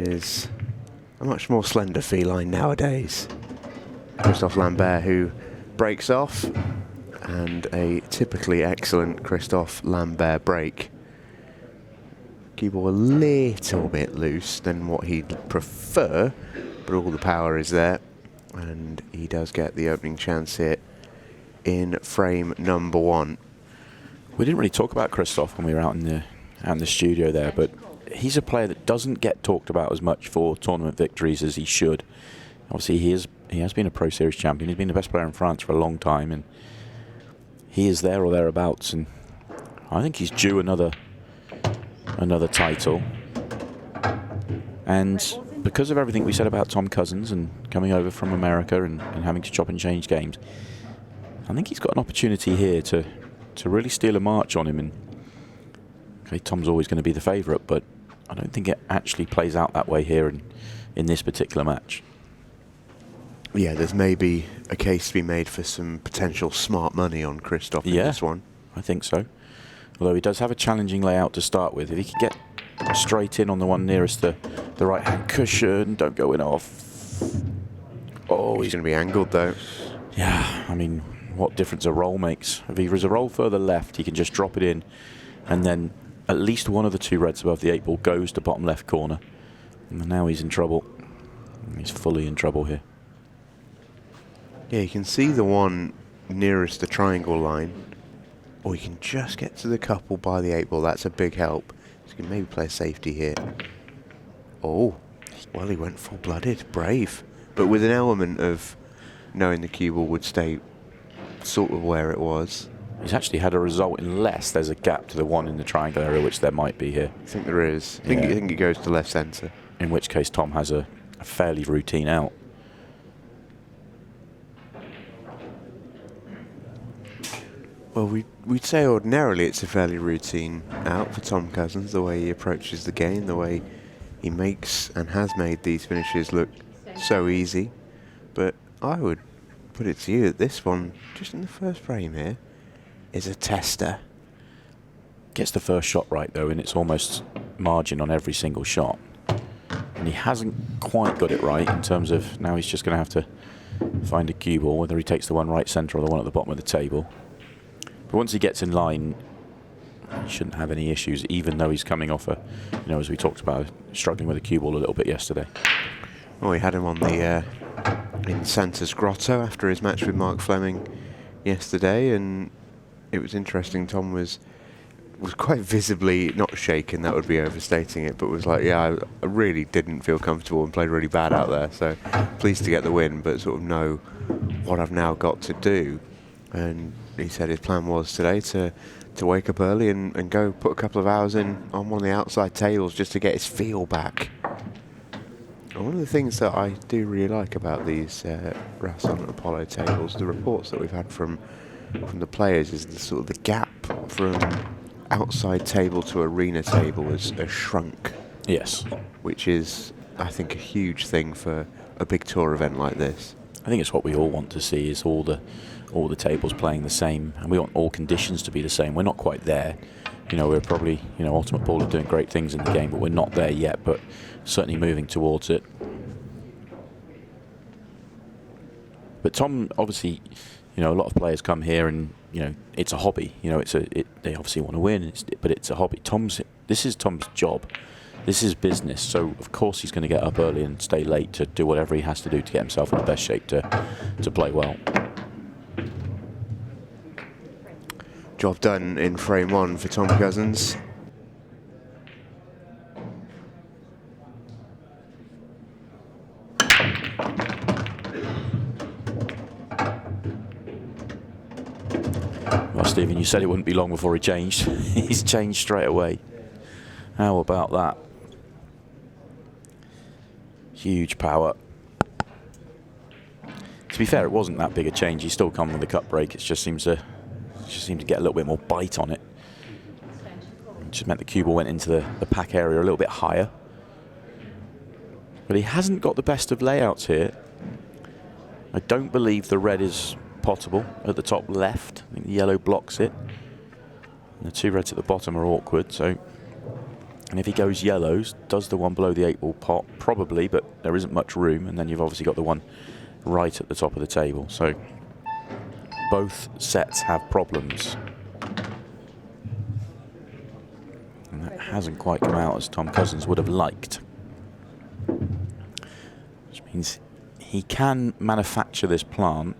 is a much more slender feline nowadays. Christophe Lambert, who breaks off, and a typically excellent Christophe Lambert break. Cue ball a little bit loose than what he'd prefer, but all the power is there, and he does get the opening chance here in frame number 1. We didn't really talk about Christophe when we were out in the studio there, but he's a player that doesn't get talked about as much for tournament victories as he should. Obviously, he has been a Pro Series champion. He's been the best player in France for a long time, and he is there or thereabouts. And I think he's due another title. And because of everything we said about Tom Cousins and coming over from America and having to chop and change games, I think he's got an opportunity here to really steal a march on him. And okay, Tom's always going to be the favourite, but I don't think it actually plays out that way here in this particular match. Yeah, there's maybe a case to be made for some potential smart money on Christophe in this one. I think so. Although he does have a challenging layout to start with. If he could get straight in on the one nearest the right-hand cushion, don't go in off. Oh, he's going to be angled though. Yeah, I mean, what difference a roll makes. If he was a roll further left, he can just drop it in, and then at least one of the two reds above the 8 ball goes to bottom left corner. And now he's in trouble. He's fully in trouble here. Yeah, you can see the one nearest the triangle line, or you can just get to the couple by the 8 ball. That's a big help. So you can maybe play safety here. Oh, well, he went full-blooded, brave, but with an element of knowing the cue ball would stay sort of where it was. He's actually had a result unless there's a gap to the one in the triangle area, which there might be here. I think there is. I think it goes to left centre. In which case Tom has a fairly routine out. Well, we'd say ordinarily it's a fairly routine out for Tom Cousins, the way he approaches the game, the way he makes and has made these finishes look so easy. But I would put it to you that this one, just in the first frame here, is a tester. Gets the first shot right though, and it's almost margin on every single shot. And he hasn't quite got it right in terms of now he's just going to have to find a cue ball, whether he takes the one right centre or the one at the bottom of the table. But once he gets in line, he shouldn't have any issues, even though he's coming off as we talked about, struggling with a cue ball a little bit yesterday. Well, we had him on the in Santa's Grotto after his match with Mark Fleming yesterday, and it was interesting. Tom was quite visibly not shaken, that would be overstating it, but was like, yeah, I really didn't feel comfortable and played really bad out there, so pleased to get the win, but sort of know what I've now got to do. And he said his plan was today to wake up early and go put a couple of hours in on one of the outside tables just to get his feel back. And one of the things that I do really like about these Rasson Apollo tables, the reports that we've had from the players, is the sort of the gap from outside table to arena table has shrunk. Yes. Which is, I think, a huge thing for a big tour event like this. I think it's what we all want to see, is all the tables playing the same, and we want all conditions to be the same. We're not quite there. We're probably, Ultimate Pool are doing great things in the game, but we're not there yet, but certainly moving towards it. But Tom, obviously, a lot of players come here and, it's a hobby. They obviously want to win, but it's a hobby. This is Tom's job. This is business, so of course he's going to get up early and stay late to do whatever he has to do to get himself in the best shape to play well. Job done in frame 1 for Tom Cousins. Well, Stephen, you said it wouldn't be long before he changed. He's changed straight away. How about that? Huge power. To be fair, it wasn't that big a change. He's still come with the cut break. It just seemed to get a little bit more bite on it. It just meant the cue ball went into the pack area a little bit higher. But he hasn't got the best of layouts here. I don't believe the red is potable at the top left. I think the yellow blocks it. And the two reds at the bottom are awkward, so And if he goes yellows, does the one below the 8-ball pot? Probably, but there isn't much room. And then you've obviously got the one right at the top of the table. So both sets have problems. And that hasn't quite come out as Tom Cousins would have liked. Which means he can manufacture this plant.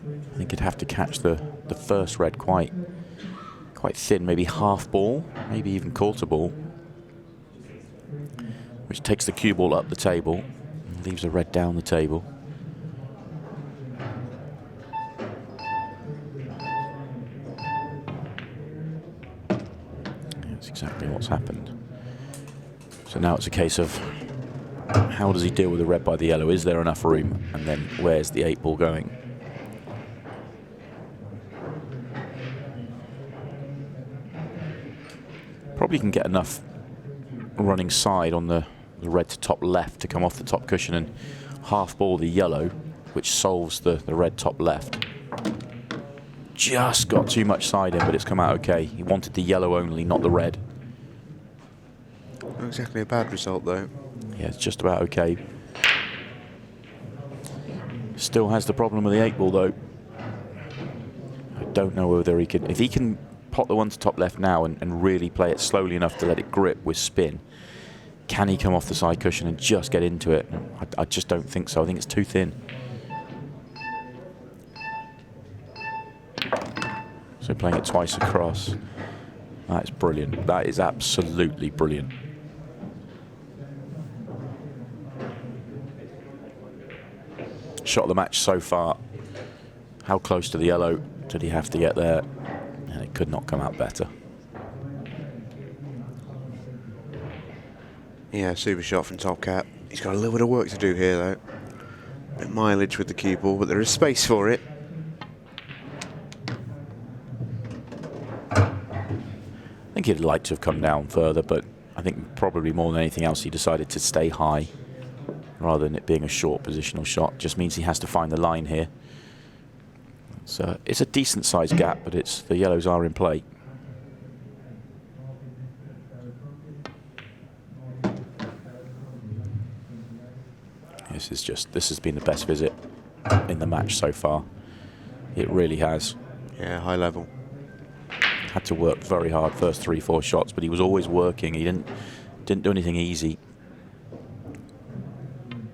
I think he'd have to catch the first red quite thin, maybe half ball, maybe even quarter ball, which takes the cue ball up the table and leaves the red down the table. That's exactly what's happened. So now it's a case of how does he deal with the red by the yellow? Is there enough room? And then where's the 8-ball going? Probably can get enough running side on the red to top left to come off the top cushion and half ball the yellow, which solves the red top left. Just got too much side in, but it's come out okay. He wanted the yellow only, not the red. Not exactly a bad result, though. Yeah, it's just about okay. Still has the problem with the 8-ball, though. I don't know whether he can... If he can pot the one to top left now and really play it slowly enough to let it grip with spin, can he come off the side cushion and just get into it? I just don't think so. I think it's too thin. So playing it twice across. That's brilliant. That is absolutely brilliant. Shot of the match so far. How close to the yellow did he have to get there? And it could not come out better. Yeah, super shot from Top Cat. He's got a little bit of work to do here, though. A bit mileage with the cue ball, but there is space for it. I think he'd like to have come down further, but I think probably more than anything else he decided to stay high rather than it being a short positional shot. Just means he has to find the line here. So it's a decent sized gap, but the yellows are in play. This has been the best visit in the match so far. It really has. Yeah, high level. Had to work very hard first 3-4 shots, but he was always working. He didn't do anything easy.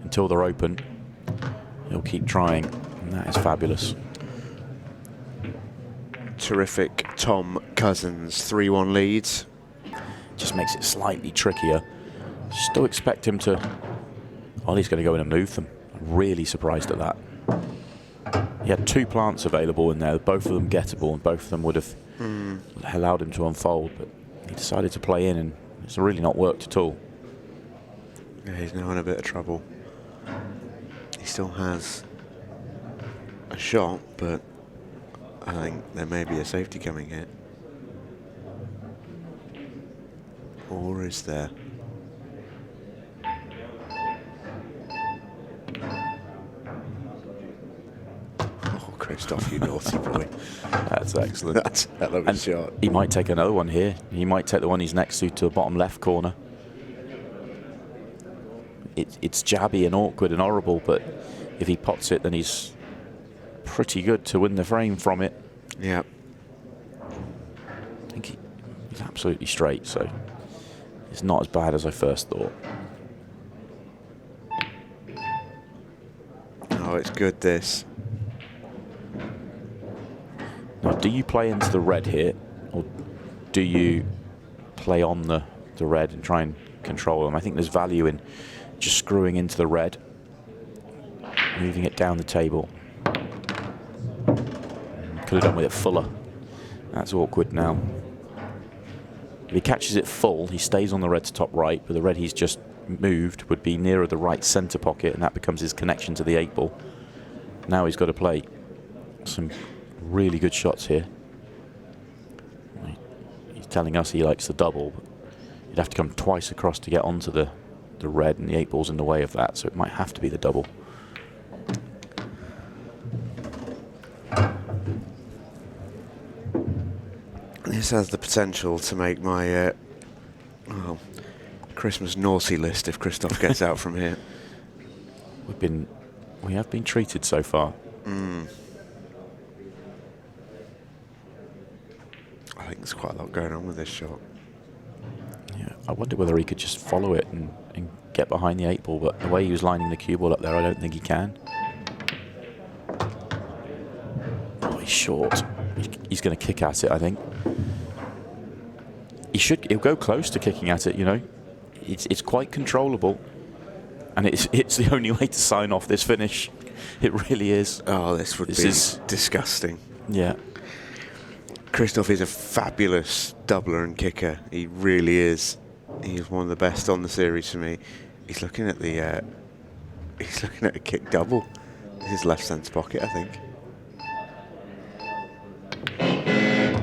Until they're open, he'll keep trying, and that is fabulous. Terrific Tom Cousins, 3-1 leads. Just makes it slightly trickier. Still expect him to... Ollie's going to go in and move them. I'm really surprised at that. He had 2 plants available in there, both of them gettable, and both of them would have allowed him to unfold, but he decided to play in, and it's really not worked at all. Yeah, he's now in a bit of trouble. He still has a shot, but I think there may be a safety coming here. Or is there? Oh, Christoph, you naughty boy. That's excellent. That's a hell of a shot. He might take another one here. He might take the one he's next to the bottom left corner. It's jabby and awkward and horrible, but if he pots it, then he's pretty good to win the frame from it. Yeah. I think he's absolutely straight, so it's not as bad as I first thought. Oh, it's good, this. Now, do you play into the red here, or do you play on the red and try and control them? I think there's value in just screwing into the red, moving it down the table. Could have done with it fuller. That's awkward now. If he catches it full, he stays on the red to top right, but the red he's just moved would be nearer the right centre pocket, and that becomes his connection to the 8-ball. Now he's got to play some really good shots here. He's telling us he likes the double, but you'd have to come twice across to get onto the red, and the 8-ball's in the way of that, so it might have to be the double. The This has the potential to make my Christmas naughty list if Christoph gets out from here. We have been treated so far. I think there's quite a lot going on with this shot. Yeah, I wonder whether he could just follow it and get behind the 8 ball, but the way he was lining the cue ball up there, I don't think he can. Oh, he's short. He's going to kick at it, I think. He'll go close to kicking at it, you know. It's quite controllable, and it's the only way to sign off this finish. It really is. Oh, this is disgusting. Yeah. Christoph is a fabulous doubler and kicker. He really is. He's one of the best on the series for me. He's looking at the kick double. His left centre pocket, I think.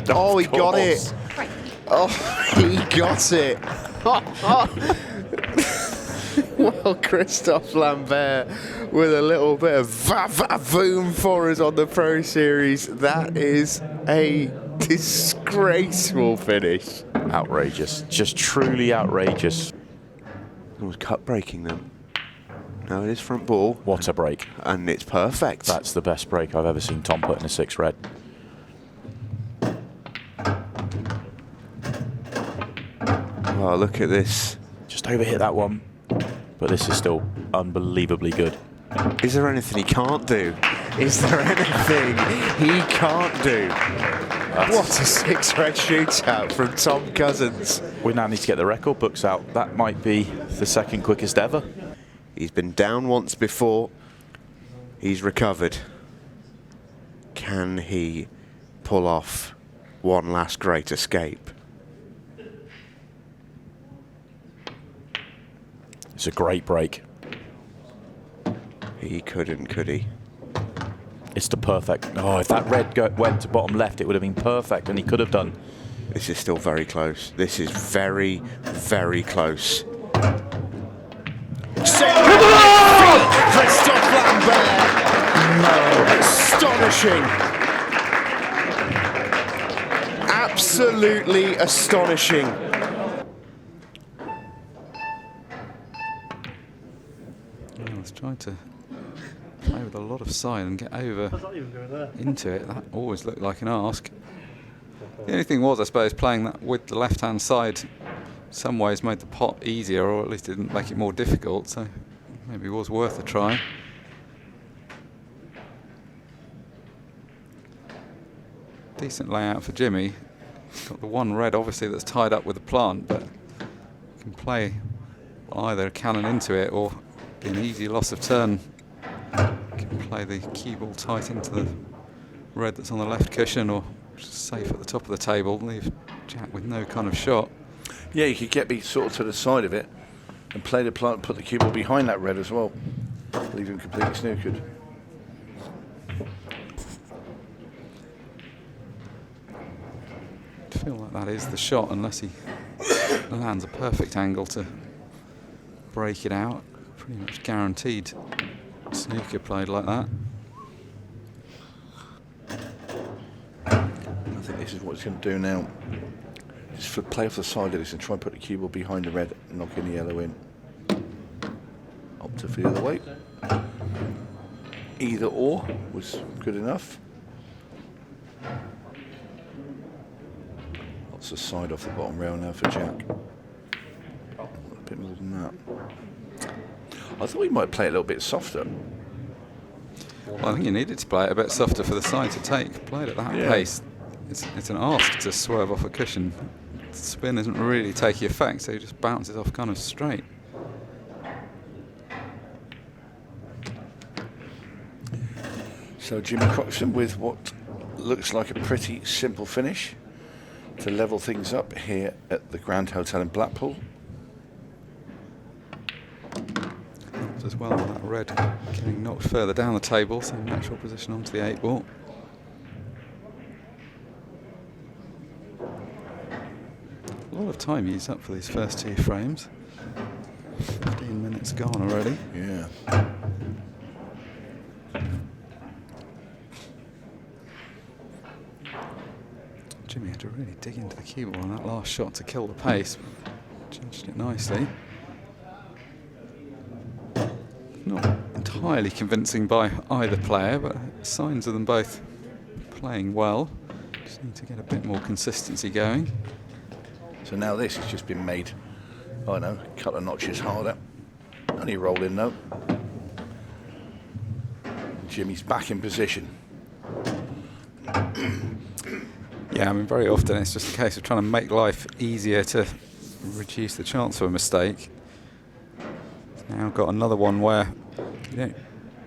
Oh, he got it. Oh, he got it. Well, Christoph Lambert with a little bit of va-va-voom for us on the Pro Series. That is a disgraceful finish. Outrageous. Just truly outrageous. It was cut breaking them. No, it is front ball. What a break. And it's perfect. That's the best break I've ever seen Tom put in a 6 red. Oh, look at this. Just overhit that one. But this is still unbelievably good. Is there anything he can't do? Is there anything he can't do? What a 6 red shootout from Tom Cousins. We now need to get the record books out. That might be the second quickest ever. He's been down once before. He's recovered. Can he pull off one last great escape? It's a great break. He couldn't, could he? It's the perfect. Oh, if that red went to bottom left, it would have been perfect, and he could have done. This is still very close. This is very, very close. Christoph Lambert! No. Astonishing. Absolutely astonishing. I was trying to play with a lot of side and get over into it. That always looked like an ask. The only thing was, I suppose, playing that with the left-hand side in some ways made the pot easier, or at least didn't make it more difficult, so maybe it was worth a try. Decent layout for Jimmy. He's got the one red, obviously, that's tied up with the plant, but can play either a cannon into it or be an easy loss of turn. Can play the cue ball tight into the red that's on the left cushion, or just safe at the top of the table, leave Jack with no kind of shot. Yeah, you could get me sort of to the side of it and play the plant and put the cue ball behind that red as well. Leave him completely snookered. I feel like that is the shot, unless he lands a perfect angle to break it out. Pretty much guaranteed snooker played like that. I think this is what he's going to do now. Just play off the side of this and try and put the cue ball behind the red and knock in the yellow in. Opted for the other way. Either or was good enough. Lots of side off the bottom rail now for Jack. A bit more than that. I thought he might play it a little bit softer. Well, I think you needed to play it a bit softer for the side to take. Played at that pace. It's an ask to swerve off a cushion. The spin isn't really taking effect, so he just bounces off kind of straight. So Jimmy Croxton with what looks like a pretty simple finish to level things up here at the Grand Hotel in Blackpool. As well, that red getting knocked further down the table, so natural position onto the 8 ball. A lot of time used up for these first 2 frames. 15 minutes gone already. Yeah. Jimmy Jimmy had to really dig into the cue ball on that last shot to kill the pace. Judged it nicely. Not entirely convincing by either player, but signs of them both playing well. Just need to get a bit more consistency going. So now this has just been made, I don't know, a couple of notches harder. Only rolling though. Jimmy's back in position. Yeah, I mean, very often it's just a case of trying to make life easier to reduce the chance of a mistake. He's now got another one where you don't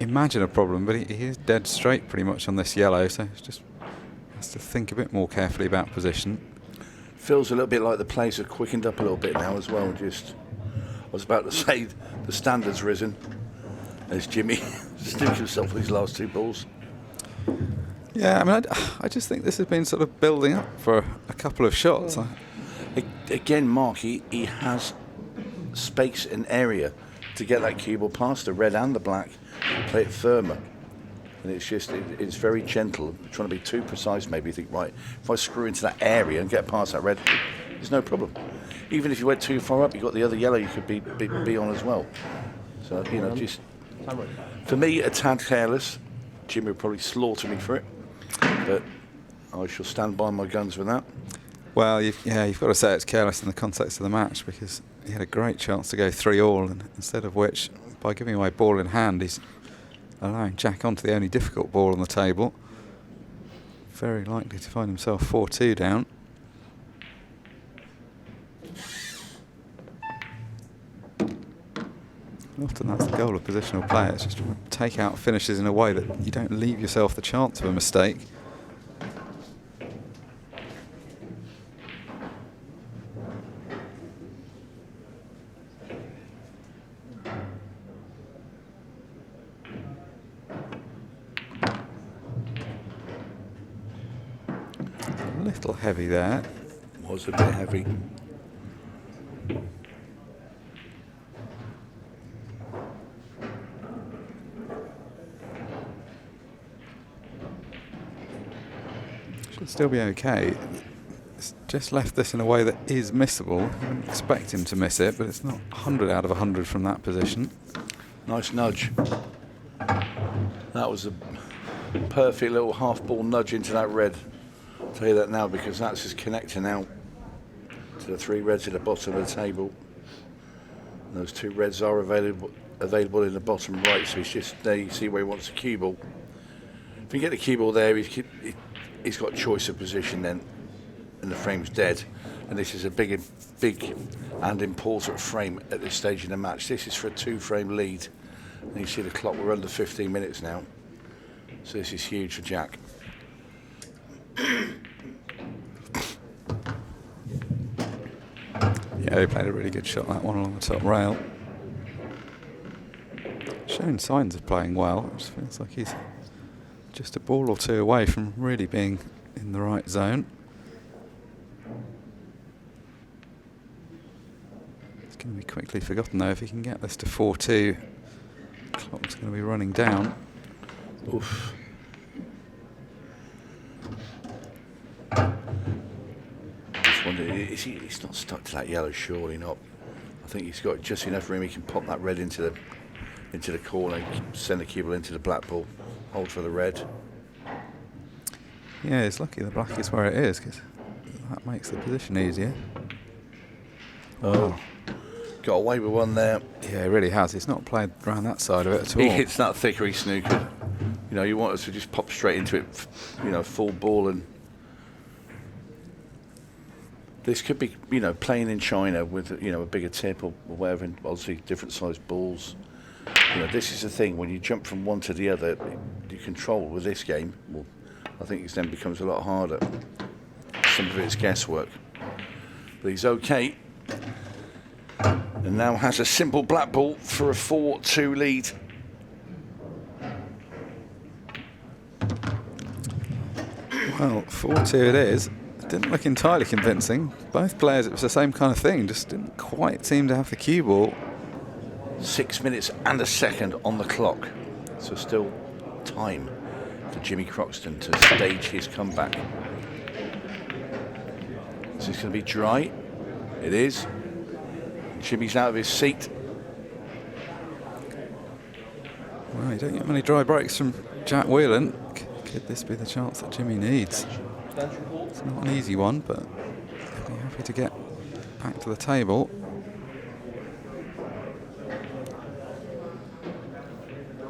imagine a problem, but he is dead straight pretty much on this yellow, so he just has to think a bit more carefully about position. Feels a little bit like the plays have quickened up a little bit now as well. Just, I was about to say the standard's risen as Jimmy sticks himself with his last two balls. Yeah, I mean, I just think this has been sort of building up for a couple of shots. Again, Mark, he has space and area to get that cue ball past the red and the black, play it firmer. And it's just, it's very gentle. Trying to be too precise, maybe you think, right, if I screw into that area and get past that red, there's no problem. Even if you went too far up, you've got the other yellow you could be on as well. So, you know, just, for me, a tad careless. Jimmy would probably slaughter me for it, but I shall stand by my guns with that. Well, you've got to say it's careless in the context of the match, because he had a great chance to go 3-all, and instead of which, by giving away ball in hand, he's allowing Jack onto the only difficult ball on the table. Very likely to find himself 4-2 down. Often that's the goal of positional play. It's just to take out finishes in a way that you don't leave yourself the chance of a mistake. A little heavy there. Was a bit heavy. Should still be okay. It's just left this in a way that is missable. You wouldn't expect him to miss it, but it's not 100 out of 100 from that position. Nice nudge. That was a perfect little half ball nudge into that red. I'll tell you that now, because that's just connecting out to the three reds at the bottom of the table. Those two reds are available in the bottom right, so he's just there. You see where he wants the cue ball. If you get the cue ball there, he's got choice of position then, and the frame's dead. And this is a big and important frame at this stage in the match. This is for a 2-frame lead. And you see the clock, we're under 15 minutes now. So this is huge for Jack. Yeah, he played a really good shot, that one along the top rail. Showing signs of playing well. It just feels like he's just a ball or two away from really being in the right zone. It's going to be quickly forgotten though if he can get this to 4-2. Clock's going to be running down. Oof. Just wonder, he's not stuck to that yellow, surely not. I think he's got just enough room. He can pop that red into the corner, send the cue ball into the black ball, hold for the red. Yeah, it's lucky the black is where it is, because that makes the position easier. Oh, got away with one there. Yeah, he really has. He's not played around that side of it at all. He hits that thickery snooker. You know, you want us to just pop straight into it, you know, full ball. And this could be, you know, playing in China with, you know, a bigger tip or whatever, and obviously different sized balls. You know, this is the thing, when you jump from one to the other, you control with this game. Well, I think it then becomes a lot harder. Some of it's guesswork. But he's okay. And now has a simple black ball for a 4-2 lead. Well, 4-2 it is. It didn't look entirely convincing. Both players, it was the same kind of thing, just didn't quite seem to have the cue ball. 6 minutes and a second on the clock. So still time for Jimmy Croxton to stage his comeback. this going to be dry? It is. Jimmy's out of his seat. Well, you don't get many dry breaks from Jack Wheelen. Could this be the chance that Jimmy needs? It's not an easy one, but he'll be happy to get back to the table.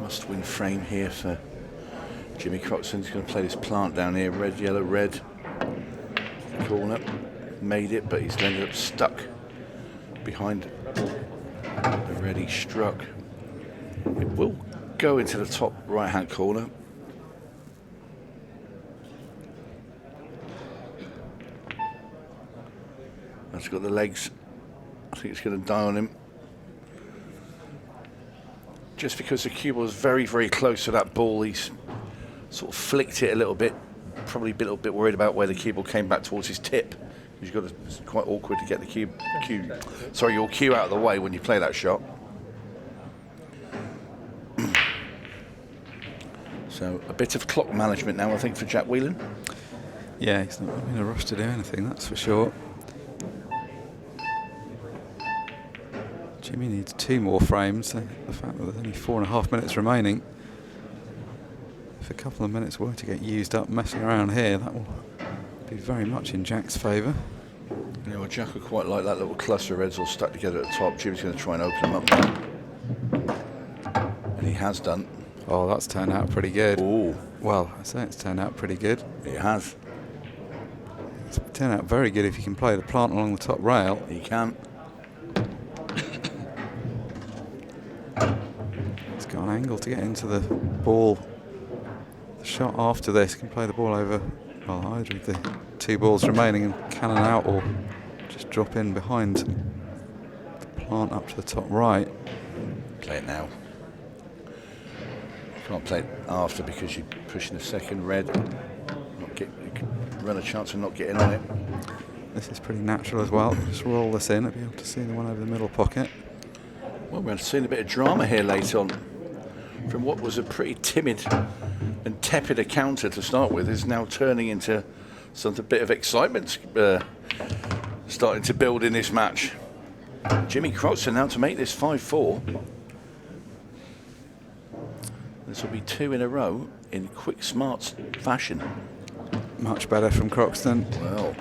Must-win frame here for Jimmy Croxton. He's going to play this plant down here. Red, yellow, red. Corner. Made it, but he's ended up stuck behind the red he struck. It will go into the top right-hand corner. That's got the legs. I think it's going to die on him. Just because the cue was very, very close to that ball, he's sort of flicked it a little bit. Probably a little bit worried about where the cue ball came back towards his tip. You've got to, it's quite awkward to get the your cue out of the way when you play that shot. So a bit of clock management now, I think, for Jack Wheelen. Yeah, he's not in a rush to do anything, that's for sure. Jimmy needs 2 more frames. The fact that there's only 4.5 minutes remaining. If a couple of minutes were to get used up messing around here, that will be very much in Jack's favour. Yeah, well, Jack would quite like that little cluster of reds all stuck together at the top. Jimmy's going to try and open them up now. And he has done. Oh, that's turned out pretty good. Ooh. Well, I say it's turned out pretty good. It has. It's turned out very good if you can play the plant along the top rail. He can. He's got an angle to get into the ball. The shot after this can play the ball over, well, either of the 2 balls remaining and cannon out, or just drop in behind the plant up to the top right. Play it now. Can't play it after because you're pushing the second red. You could run a chance of not getting on it. This is pretty natural as well. Just roll this in and be able to see the one over the middle pocket. Well, we're seeing a bit of drama here late on. From what was a pretty timid and tepid a counter to start with, is now turning into something, a bit of excitement starting to build in this match. Jimmy Croxton now to make this 5-4. This will be 2 in a row in quick, smart fashion. Much better from Croxton. Well,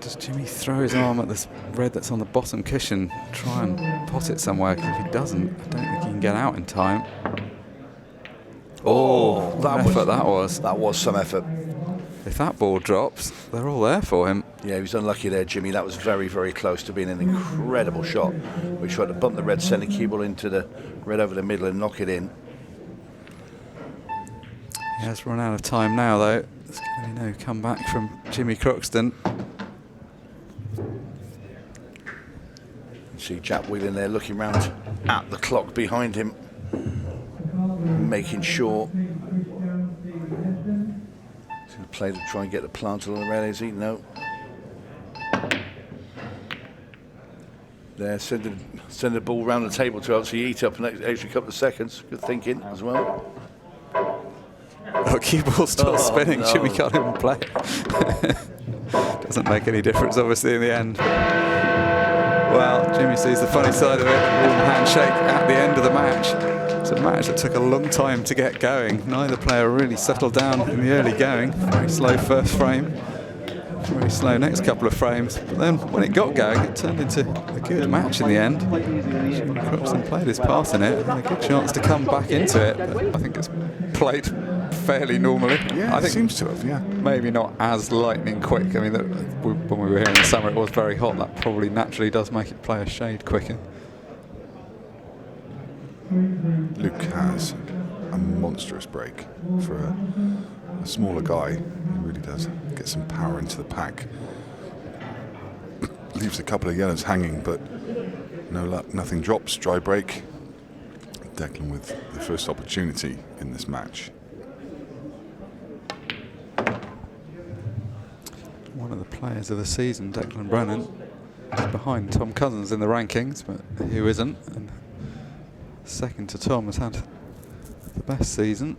Does Jimmy throw his arm at this red that's on the bottom cushion, try and pot it somewhere? Because if he doesn't, I don't think he can get out in time. oh, that was some effort. If that ball drops, they're all there for him. Yeah, he was unlucky there, Jimmy. That was very, very close to being an incredible shot. We tried to bump the red, send the cue ball into the red over the middle and knock it in. He has run out of time now, though. There's going to be no comeback from Jimmy Croxton. You see Jack Wheelen there looking round at the clock behind him, making sure. He's going to play to try and get the plant along the rail, is he? No. There, send the ball round the table to obviously eat up an extra couple of seconds. Good thinking as well. Oh, cue ball's still spinning. no. Jimmy can't even play. Doesn't make any difference, obviously, in the end. Well, Jimmy sees the funny side of it. Warm handshake at the end of the match. It's a match that took a long time to get going. Neither player really settled down in the early going. Very slow first frame. Very slow next couple of frames. But then when it got going, it turned into a good match in the end. Jimmy Croxton played his part in it. Had a good chance to come back into it. But I think it's played fairly normally. Yeah, I it think seems to have, yeah. maybe not as lightning quick. I mean, when we were here in the summer, it was very hot. That probably naturally does make it play a shade quicker. Luke has a monstrous break for a smaller guy. He really does get some power into the pack. Leaves a couple of yellows hanging, but no luck, nothing drops. Dry break. Declan with the first opportunity in this match. One of the players of the season, Declan Brennan, is behind Tom Cousins in the rankings, but who isn't? And second to Tom has had the best season.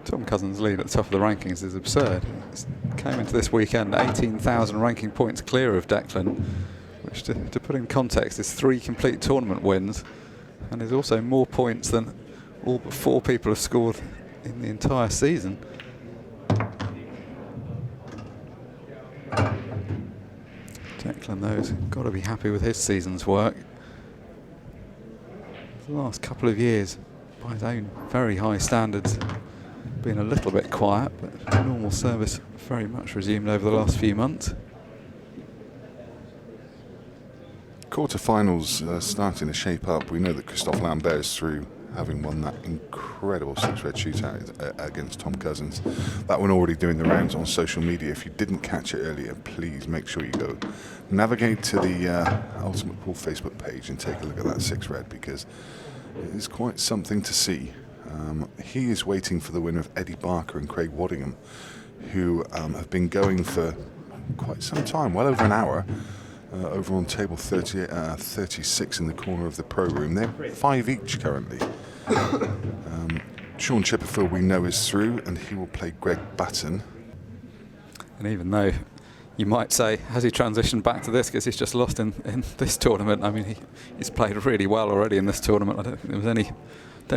Tom Cousins' lead at the top of the rankings is absurd. Came into this weekend 18,000 ranking points clear of Declan, which to put in context is 3 complete tournament wins, and is also more points than all but 4 people have scored in the entire season. Declan, though, has got to be happy with his season's work. The last couple of years, by his own very high standards, been a little bit quiet, but normal service very much resumed over the last few months. Quarterfinals starting to shape up. We know that Christophe Lambert is through, having won that incredible 6-red shootout against Tom Cousins. That one already doing the rounds on social media. If you didn't catch it earlier, please make sure you go navigate to the Ultimate Pool Facebook page and take a look at that 6-red, because it is quite something to see. He is waiting for the winner of Eddie Barker and Craig Waddingham, who have been going for quite some time, well over an hour, over on table 36 in the corner of the pro room. They're 5 each currently. Sean Chipperfield, we know, is through, and he will play Greg Batten. And even though you might say, has he transitioned back to this because he's just lost in this tournament? I mean, he's played really well already in this tournament. I don't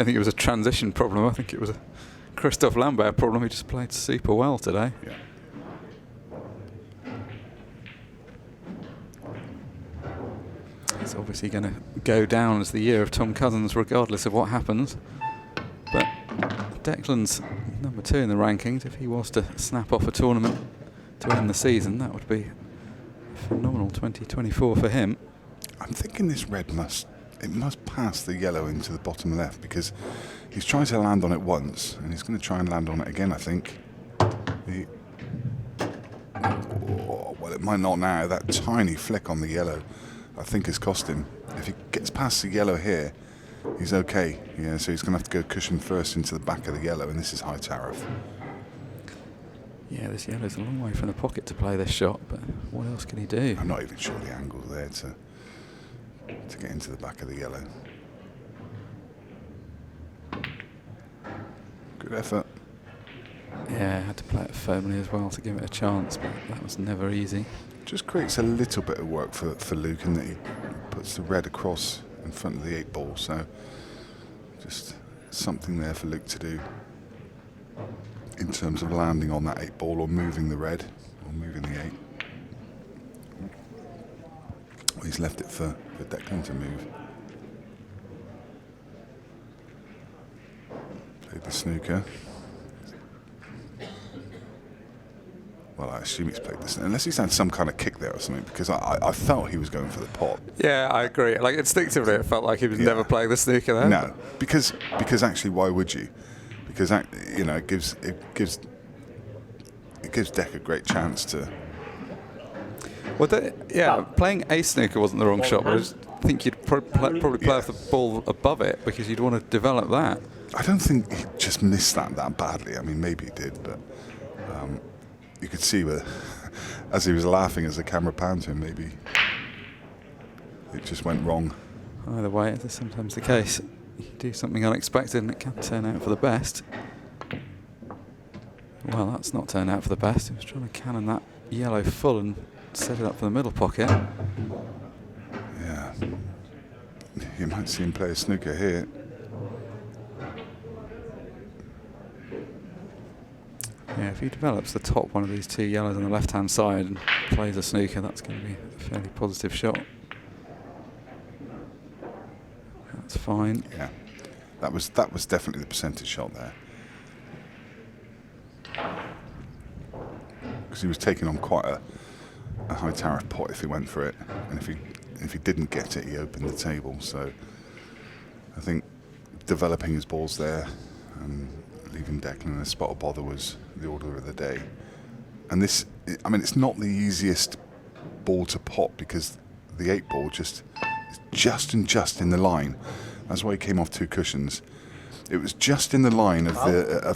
think it was a transition problem. I think it was a Christophe Lambert problem. He just played super well today. Yeah. It's obviously going to go down as the year of Tom Cousins, regardless of what happens. But Declan's number 2 in the rankings. If he was to snap off a tournament to end the season, that would be a phenomenal 2024 for him. I'm thinking this red must pass the yellow into the bottom left, because he's trying to land on it once, and he's going to try and land on it again, I think. Well, it might not now. That tiny flick on the yellow, I think, has cost him. If he gets past the yellow here, he's okay. Yeah, so he's going to have to go cushion first into the back of the yellow, and this is high tariff. Yeah, this yellow's a long way from the pocket to play this shot, but what else can he do? I'm not even sure the angle's there to get into the back of the yellow. Good effort. Yeah, had to play it firmly as well to give it a chance, but that was never easy. Just creates a little bit of work for Luke, in that he puts the red across in front of the 8 ball, so just something there for Luke to do in terms of landing on that 8 ball or moving the red or moving the 8. Well, he's left it for Declan to move. Played the snooker. Well, I assume he's played this, unless he's had some kind of kick there or something, because I felt he was going for the pot. Yeah, I agree. Like, instinctively, it felt like he was never playing the snooker there. No, because actually, why would you? Because it gives Deck a great chance to. Well, playing a snooker wasn't the wrong shot, but I just think you'd probably play off the ball above it, because you'd want to develop that. I don't think he just missed that badly. I mean, maybe he did, but you could see as he was laughing as the camera panned to him, maybe it just went wrong. Either way, that's sometimes the case. You do something unexpected and it can turn out for the best. Well, that's not turned out for the best. He was trying to cannon that yellow full and set it up for the middle pocket. Yeah. You might see him play a snooker here. Yeah, if he develops the top one of these 2 yellows on the left-hand side and plays a snooker, that's going to be a fairly positive shot. That's fine. Yeah, that was definitely the percentage shot there, because he was taking on quite a high tariff pot if he went for it, and if he didn't get it, he opened the table. So I think developing his balls there and leaving Declan in a spot of bother was the order of the day. And this, I mean, it's not the easiest ball to pot, because the 8 ball is just in the line. That's why he came off 2 cushions. It was just in the line of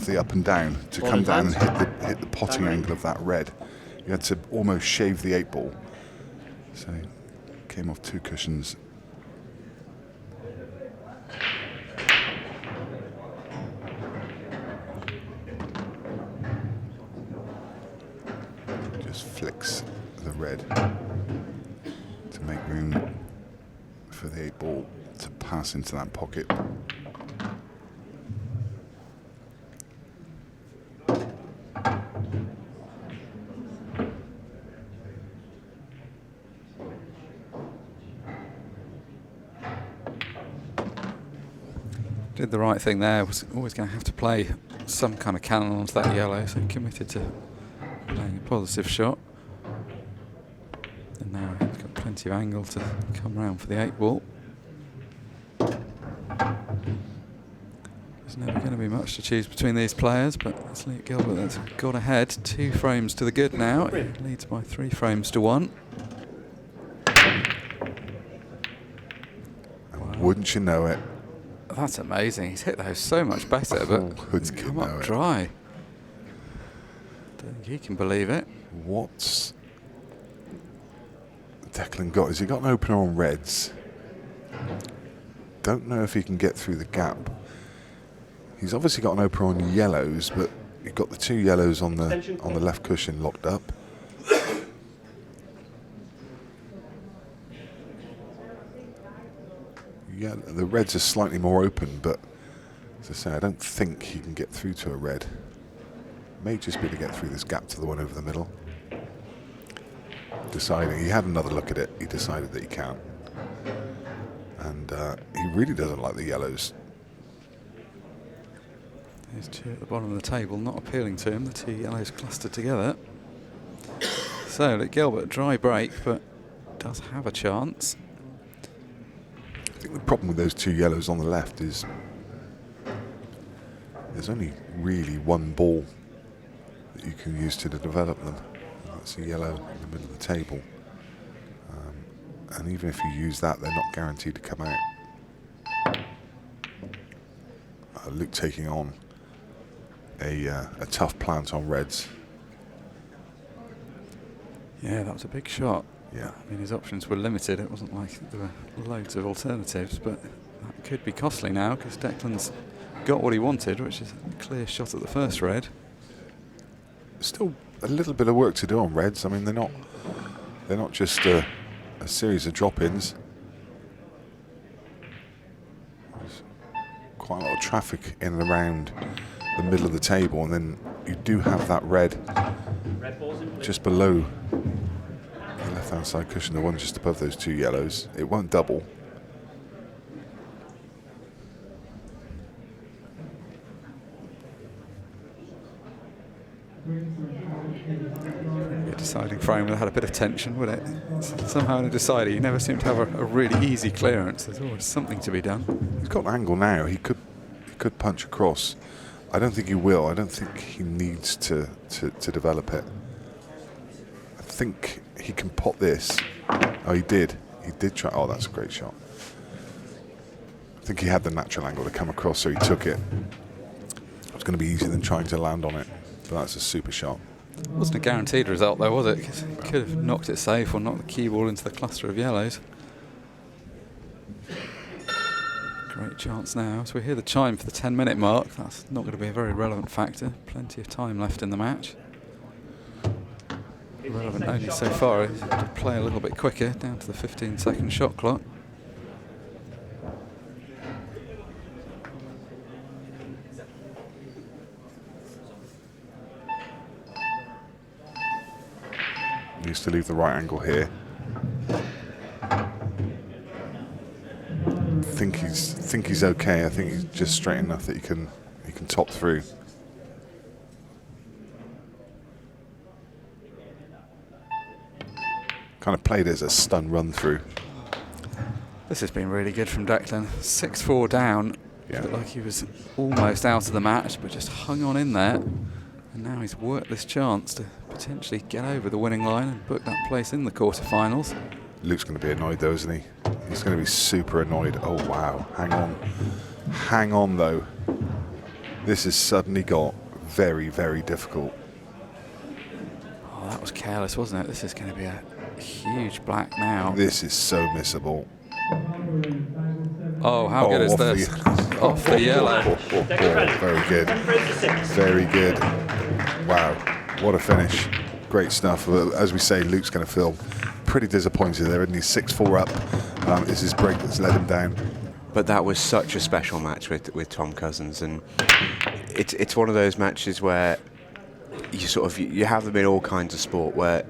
the up and down to come down and hit the potting angle of that red. You had to almost shave the 8 ball. So he came off 2 cushions. make room for the 8-ball to pass into that pocket. Did the right thing there. Was always going to have to play some kind of cannon onto that yellow, so committed to playing a positive shot. And now he's got plenty of angle to come round for the 8-ball. There's never going to be much to choose between these players, but it's Luke Gilbert that's got ahead. 2 frames to the good now. He leads by 3 frames to 1. And wouldn't you know it? That's amazing. He's hit those so much better, but it's Wouldn't you come know up it? dry. Don't think he can believe it. What's Declan got? Has he got an opener on reds? Don't know if he can get through the gap. He's obviously got an opener on yellows, but he's got the 2 yellows on the left cushion locked up. Yeah, the reds are slightly more open, but as I say, I don't think he can get through to a red. May just be to get through this gap to the one over the middle. Deciding, he had another look at it, he decided that he can't. And he really doesn't like the yellows. There's 2 at the bottom of the table, not appealing to him. The 2 yellows clustered together. So Luke Gilbert, dry break, but does have a chance. I think the problem with those 2 yellows on the left is there's only really 1 ball that you can use to develop them. And that's a yellow in the middle of the table. And even if you use that, they're not guaranteed to come out. Luke taking on a tough plant on reds. Yeah, that was a big shot. Yeah. I mean, his options were limited. It wasn't like there were loads of alternatives, but that could be costly now because Declan's got what he wanted, which is a clear shot at the first red. Still a little bit of work to do on reds. I mean, they're not just a series of drop-ins. There's quite a lot of traffic in and around the middle of the table, and then you do have that red just below the left-hand side cushion, the one just above those 2 yellows. It won't double. A deciding frame would have had a bit of tension, would it? Somehow in a decider, you never seem to have a really easy clearance. There's always something to be done. He's got an angle now. He could punch across. I don't think he will. I don't think he needs to develop it. I think he can pot this. Oh, he did. He did try. Oh, that's a great shot. I think he had the natural angle to come across, so he took it. It was going to be easier than trying to land on it, but that's a super shot. It wasn't a guaranteed result though, was it? Because he could have knocked it safe or knocked the cue ball into the cluster of yellows. Great chance now. So we hear the chime for the 10-minute mark. That's not going to be a very relevant factor. Plenty of time left in the match. Relevant only so far is to play a little bit quicker, down to the 15-second shot clock. Needs to leave the right angle here. Think he's okay. I think he's just straight enough that he can top through. Kind of played it as a stun run through. This has been really good from Declan. 6-4 down. Yeah. Looked like he was almost out of the match, but just hung on in there. And now he's worked this chance to potentially get over the winning line and book that place in the quarterfinals. Luke's going to be annoyed though, isn't he? He's going to be super annoyed. Oh wow, hang on. Hang on though. This has suddenly got very, very difficult. Oh, that was careless, wasn't it? This is going to be a huge black now. This is so missable. Oh, how good is off this? the- Off the yellow. Very good. Very good. Wow, what a finish. Great stuff. As we say, Luke's going to feel pretty disappointed there, isn't he? 6-4 up. It's his break that's let him down. But that was such a special match with Tom Cousins, and it's one of those matches where you have them in all kinds of sport where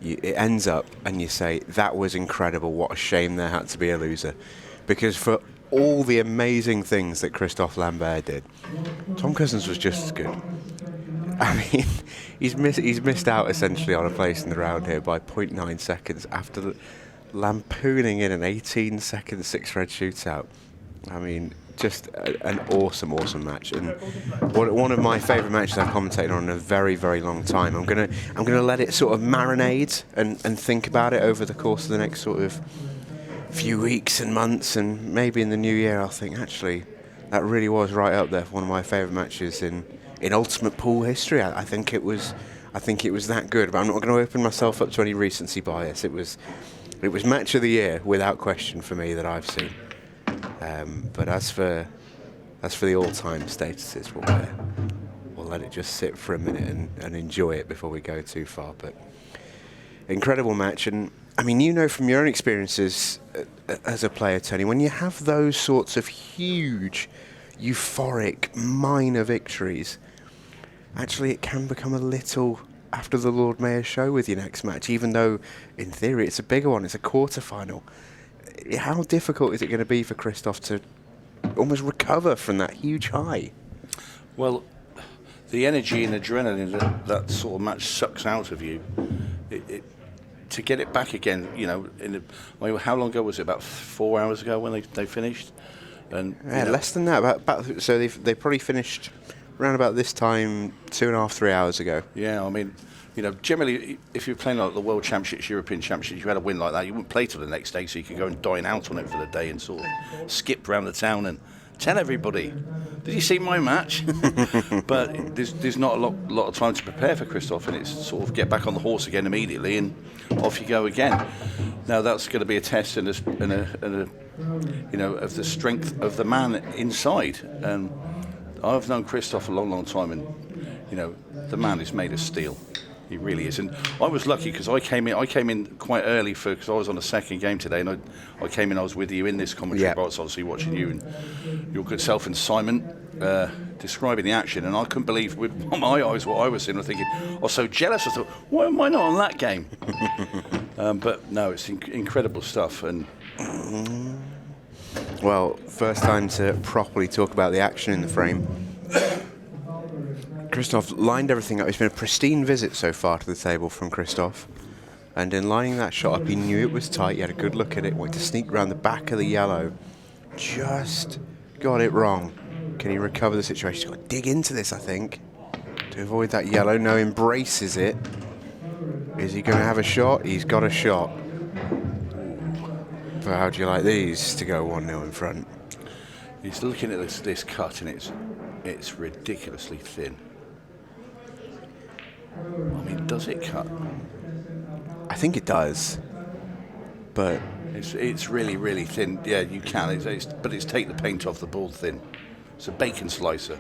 it ends up and you say, that was incredible, what a shame there had to be a loser. Because for all the amazing things that Christophe Lambert did, Tom Cousins was just as good. I mean, he's missed out essentially on a place in the round here by 0.9 seconds after lampooning in an 18-second 6-red shootout. I mean, just an awesome match, and one of my favourite matches I've commentated on in a very, very long time. I'm gonna let it sort of marinate and think about it over the course of the next sort of few weeks and months, and maybe in the new year I'll think, actually, that really was right up there for one of my favourite matches in ultimate pool history. I think it was that good, but I'm not going to open myself up to any recency bias. It was match of the year without question for me that I've seen. But as for the all-time statuses, we'll let it just sit for a minute and enjoy it before we go too far. But incredible match, and I mean, you know from your own experiences as a player, Tony, when you have those sorts of huge, euphoric, minor victories, actually it can become a little after the Lord Mayor's show with your next match, even though in theory it's a bigger one, it's a quarter-final. How difficult is it going to be for Christophe to almost recover from that huge high? Well, the energy and adrenaline that sort of match sucks out of you, to get it back again, you know, how long ago was it? About 4 hours ago when they finished? And less than that. About so they probably finished around about this time 2.5, 3 hours ago. Yeah, I mean, you know, generally, if you're playing like the World Championships, European Championships, you had a win like that, you wouldn't play till the next day, so you could go and dine out on it for the day and sort of skip around the town and tell everybody, did you see my match? But there's not a lot of time to prepare for Christophe, and it's sort of get back on the horse again immediately and off you go again. Now that's going to be a test and a you know, of the strength of the man inside. And I've known Christophe a long time, and you know, the man is made of steel. He really is. And I was lucky because I came in quite early because I was on the second game today, and I came in, I was with you in this commentary box, obviously watching you and your good self and Simon describing the action, and I couldn't believe with my eyes what I was seeing. I was thinking, I was so jealous. I thought, why am I not on that game? But no, it's incredible stuff. And well, first time to properly talk about the action in the frame. Christophe lined everything up. It's been a pristine visit so far to the table from Christophe. And in lining that shot up, he knew it was tight. He had a good look at it, went to sneak around the back of the yellow. Just got it wrong. Can he recover the situation? He's got to dig into this, I think, to avoid that yellow. No, embraces it. Is he going to have a shot? He's got a shot. But how do you like these to go 1-0 in front? He's looking at this cut, and it's ridiculously thin. I mean, does it cut? I think it does, but it's really thin. Yeah, you can. But it's take the paint off the ball thin. It's a bacon slicer.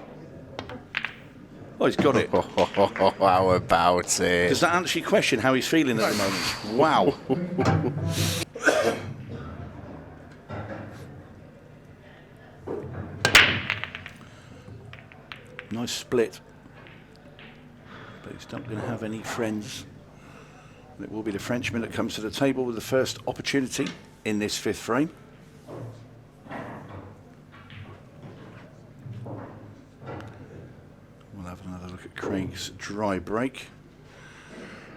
Oh, he's got it. How about it? Does that answer your question? How he's feeling at the moment? Wow. Nice split. But he's not going to have any friends. And it will be the Frenchman that comes to the table with the first opportunity in this fifth frame. We'll have another look at Craig's dry break.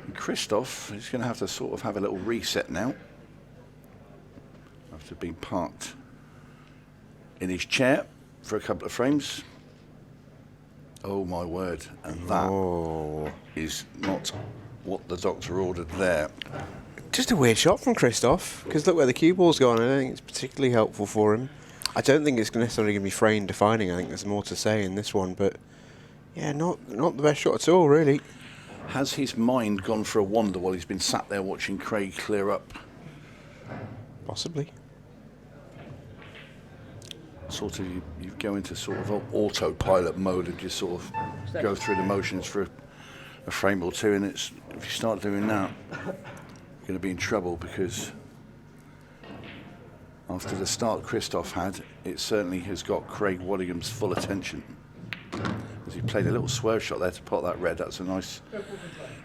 And Christophe is going to have to sort of have a little reset now, after being parked in his chair for a couple of frames. Oh my word, and that is not what the doctor ordered there. Just a weird shot from Christophe, because look where the cue ball's gone. I don't think it's particularly helpful for him. I don't think it's necessarily going to be frame defining. I think there's more to say in this one, but yeah, not the best shot at all, really. Has his mind gone for a wander while he's been sat there watching Craig clear up? Possibly. Sort of, you go into sort of autopilot mode and just sort of go through the motions for a frame or two, and if you start doing that, going to be in trouble, because after the start Christoph had, it certainly has got Craig Waddingham's full attention. As he played a little swerve shot there to pot that red. That's a nicely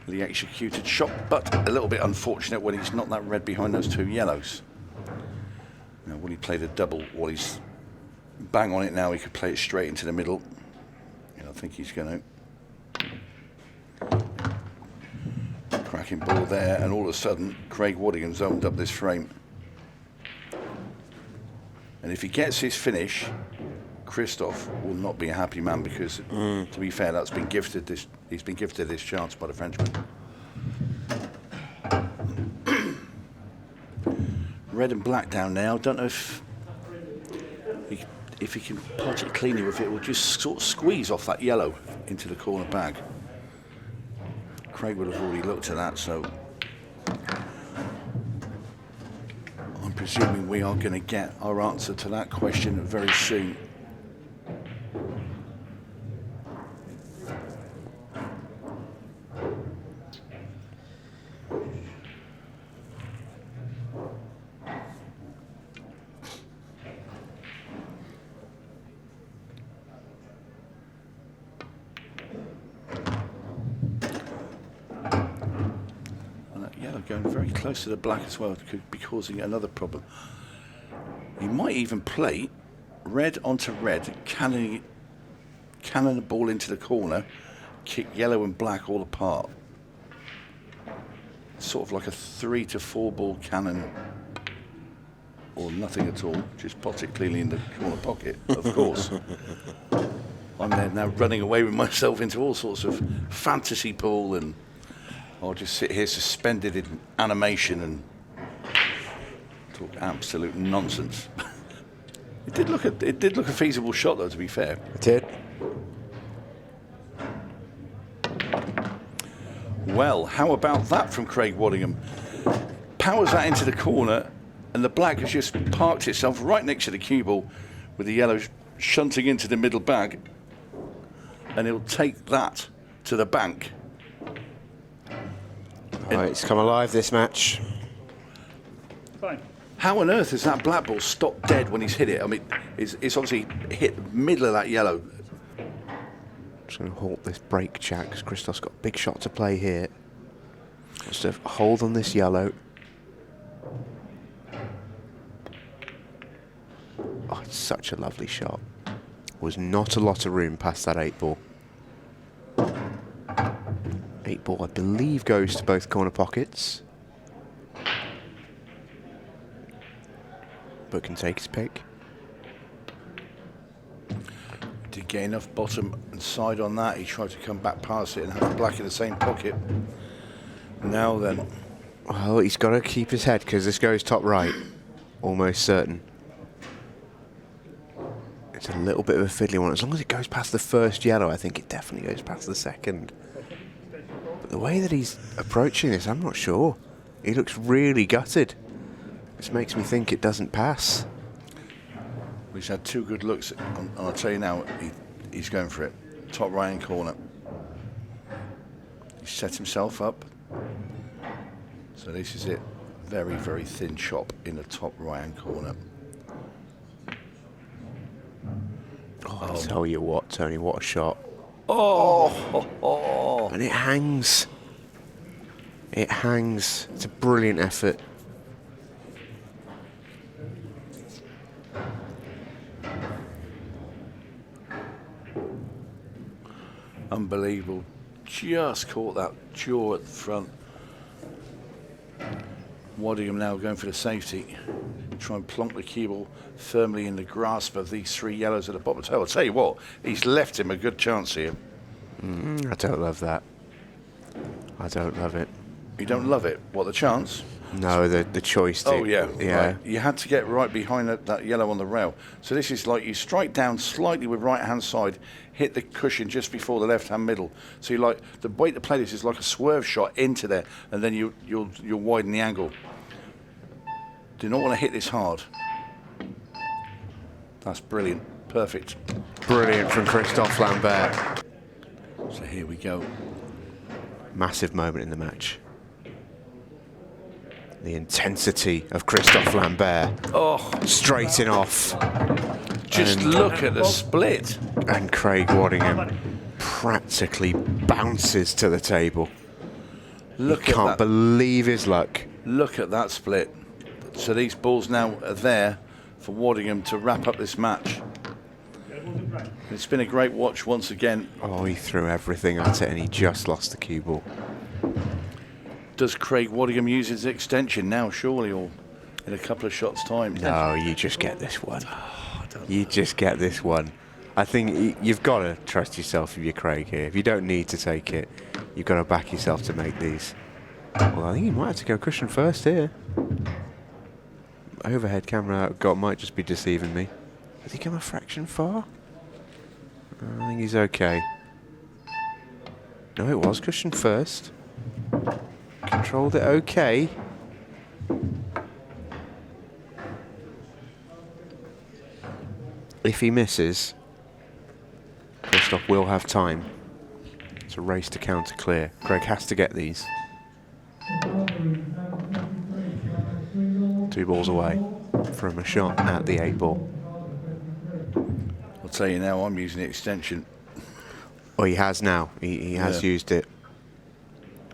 executed shot, but a little bit unfortunate when he's not that red behind those two yellows. Now, when he played a double, while he's bang on it now, he could play it straight into the middle. I think he's going to. Cracking ball there, and all of a sudden, Craig Waddingham's owned up this frame. And if he gets his finish, Christoph will not be a happy man, because, to be fair, he's been gifted this chance by the Frenchman. Red and black down now. Don't know if he can pot it cleanly with it, it will just sort of squeeze off that yellow into the corner bag. Craig would have already looked at that, so I'm presuming we are going to get our answer to that question very soon. Going very close to the black as well, could be causing another problem. He might even play red onto red, cannon the ball into the corner, kick yellow and black all apart. Sort of like a 3 to 4 ball cannon, or nothing at all, just pot it cleanly in the corner pocket, of course. I'm there now running away with myself into all sorts of fantasy pool, and I'll just sit here suspended in animation and talk absolute nonsense. It did look a feasible shot, though, to be fair. It did. Well, how about that from Craig Waddingham? Powers that into the corner, and the black has just parked itself right next to the cue ball, with the yellow shunting into the middle bag, and he'll take that to the bank. Oh, it's come alive, this match. Fine. How on earth has that black ball stopped dead when he's hit it? I mean, it's obviously hit the middle of that yellow. Just going to halt this break chat, because Christoph's got a big shot to play here. Wants to hold on this yellow. Oh, it's such a lovely shot. Was not a lot of room past that 8 ball. 8 ball, I believe, goes to both corner pockets. But can take his pick. Did get enough bottom and side on that. He tried to come back past it and have the black in the same pocket. Now then. Well, he's got to keep his head, because this goes top right. Almost certain. It's a little bit of a fiddly one. As long as it goes past the first yellow, I think it definitely goes past the second. But the way that he's approaching this, I'm not sure. He looks really gutted. This makes me think it doesn't pass. He's had 2 good looks, and I'll tell you now, he's going for it. Top right-hand corner. He's set himself up. So this is it. Very, very thin chop in the top right-hand corner. Oh, I'll tell you what, Tony, what a shot. Oh. And it hangs. It hangs. It's a brilliant effort. Unbelievable. Just caught that jaw at the front. Waddingham now going for the safety. Try and plonk the cue ball firmly in the grasp of these 3 yellows at the bottom. I'll tell you what, he's left him a good chance here. I don't love that. I don't love it. You don't love it? What, the chance? No, the choice to... Oh, yeah. Yeah. Right. You had to get right behind that yellow on the rail. So this is like you strike down slightly with right-hand side, hit the cushion just before the left-hand middle. So you like the way to play this is like a swerve shot into there, and then you'll widen the angle. Do not want to hit this hard. That's brilliant. Perfect. Brilliant from Christophe Lambert. So here we go. Massive moment in the match. The intensity of Christophe Lambert. Oh, Straighting off. just And- look at the split. And Craig Waddingham practically bounces to the table. Look at Can't that. believe his luck. Look at that split. So these balls now are there for Waddingham to wrap up this match. It's been a great watch once again. Oh, he threw everything at it and he just lost the cue ball. Does Craig Waddingham use his extension now, surely, or in a couple of shots' time? No, you just get this one. You just get this one. I think you've got to trust yourself if you're Craig here. If you don't need to take it, you've got to back yourself to make these. Well, I think he might have to go cushion first here. Overhead camera I've got might just be deceiving me. Has he come a fraction far? I think he's okay. No, it was cushion first. Controlled it okay. If he misses, Christophe will have time. It's a race to counter clear. Craig has to get these. 2 balls away from a shot at the 8 ball. I'll tell you now, I'm using the extension. Oh, he has now. He has Yeah. used it.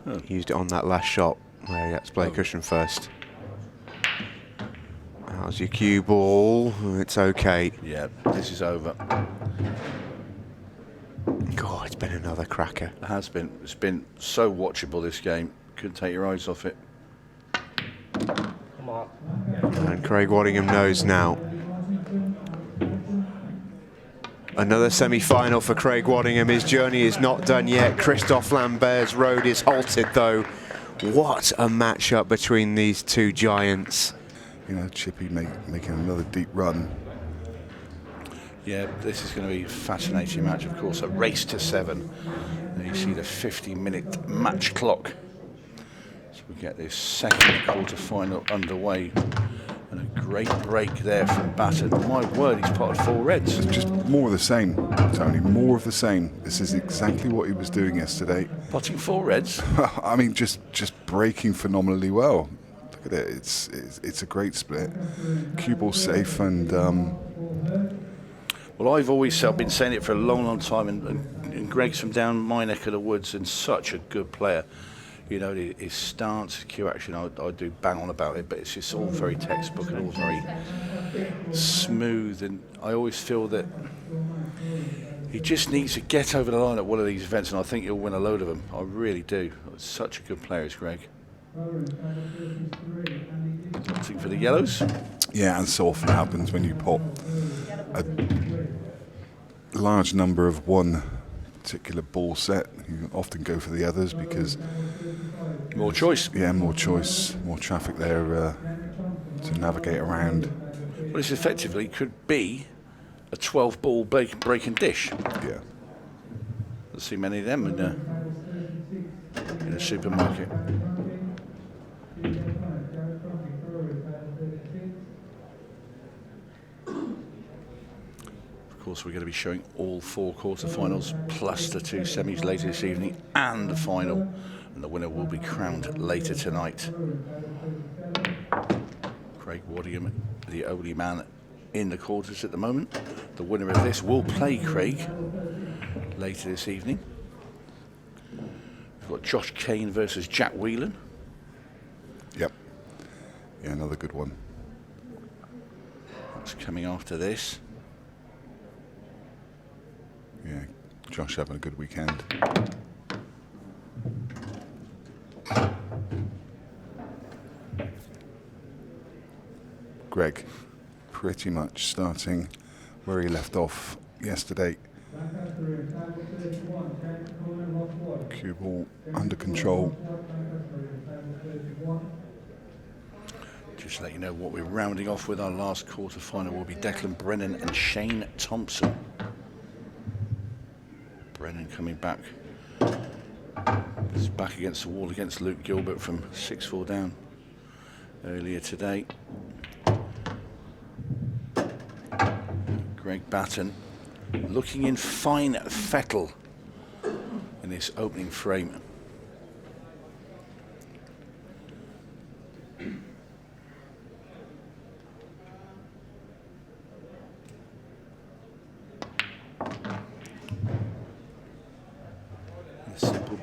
Oh. He used it on that last shot where he had to play cushion first. How's your cue ball? It's okay. Yeah, this is over. God, it's been another cracker. It has been. It's been so watchable, this game. Couldn't take your eyes off it. Come on. And Craig Waddingham knows now. Another semi-final for Craig Waddingham. His journey is not done yet. Christophe Lambert's road is halted, though. What a matchup between these two giants. You know, Chippy making another deep run. Yeah, this is going to be a fascinating match, of course. A race to 7. And you see the 50-minute match clock. So we get this second quarter-final underway. And a great break there from Batten. My word, he's potted 4 reds. It's just more of the same, Tony. More of the same. This is exactly what he was doing yesterday. Potting 4 reds? I mean, just breaking phenomenally well. Look at it. It's a great split. Cue ball safe and. Well, I've always been saying it for a long, long time, and Greg's from down my neck of the woods and such a good player. You know, his stance, his cue action, I do bang on about it, but it's just all very textbook and all very smooth. And I always feel that he just needs to get over the line at one of these events, and I think he'll win a load of them. I really do. Such a good player is Greg. Opting for the yellows. Yeah, and so often happens when you pop a large number of one particular ball set. You often go for the others because More choice. yeah, more choice, more traffic there to navigate around. Well, this effectively could be a 12-ball break and dish. Yeah, I've seen many of them in a supermarket. Of course, we're going to be showing all 4 quarterfinals plus the 2 semis later this evening and the final, and the winner will be crowned later tonight. Craig Waddingham, the only man in the quarters at the moment. The winner of this will play Craig later this evening. We've got Josh Kane versus Jack Wheelen. yep. Yeah, another good one. That's coming after this. Yeah, Josh having a good weekend. Greg, pretty much starting where he left off yesterday. Cue ball under control. Just to let you know what we're rounding off with, our last quarter final will be Declan Brennan and Shane Thompson. Brennan coming back. He's back against the wall against Luke Gilbert from 6-4 down earlier today. Greg Batten looking in fine fettle in this opening frame.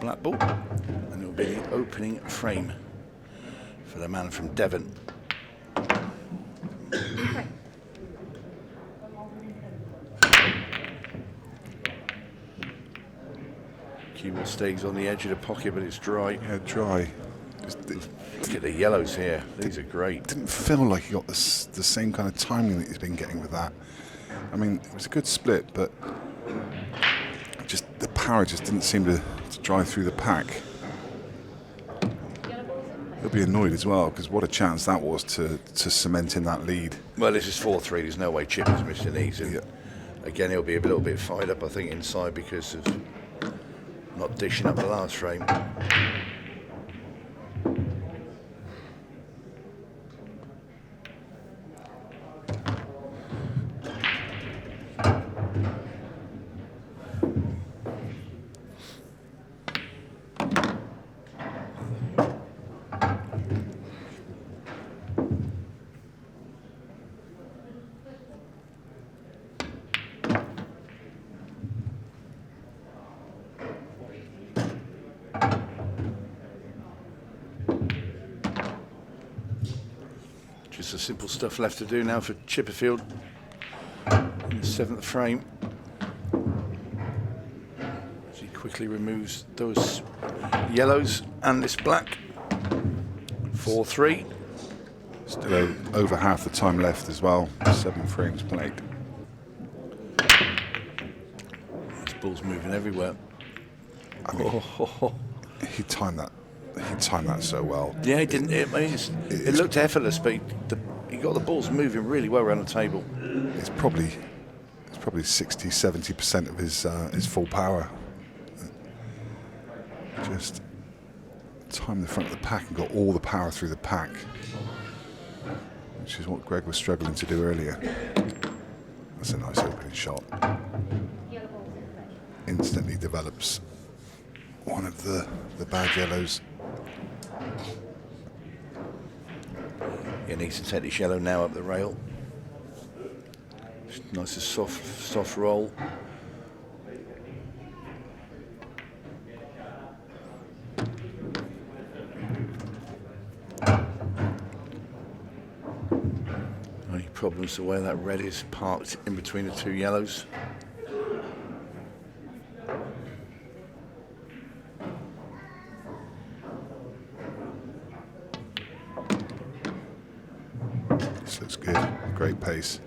black ball, and it will be the opening frame for the man from Devon. Cue ball stays on the edge of the pocket, but it's dry. Yeah, dry. Look at the yellows here. These are great. Didn't feel like he got the same kind of timing that he's been getting with that. I mean, it was a good split, but just the power just didn't seem to drive through the pack. He'll be annoyed as well, because what a chance that was to cement in that lead. Well, this is 4-3. There's no way Chip is missing these. And Yeah. again, he'll be a little bit fired up, I think, inside because of not dishing up the last frame. Just the simple stuff left to do now for Chipperfield in the 7th frame. As he quickly removes those yellows and this black. 4-3. Still over half the time left as well. 7 frames played. This ball's moving everywhere. I mean, he timed that. He timed that so well. Yeah, he didn't. It looked effortless, but he got the balls moving really well around the table. It's probably 60-70% of his full power. Just timed the front of the pack and got all the power through the pack, which is what Greg was struggling to do earlier. That's a nice opening shot. Instantly develops one of the bad yellows. He needs to take this yellow now up the rail. Just nice and soft roll. Only problem is the way that red is parked in between the two yellows. This looks good. Great pace.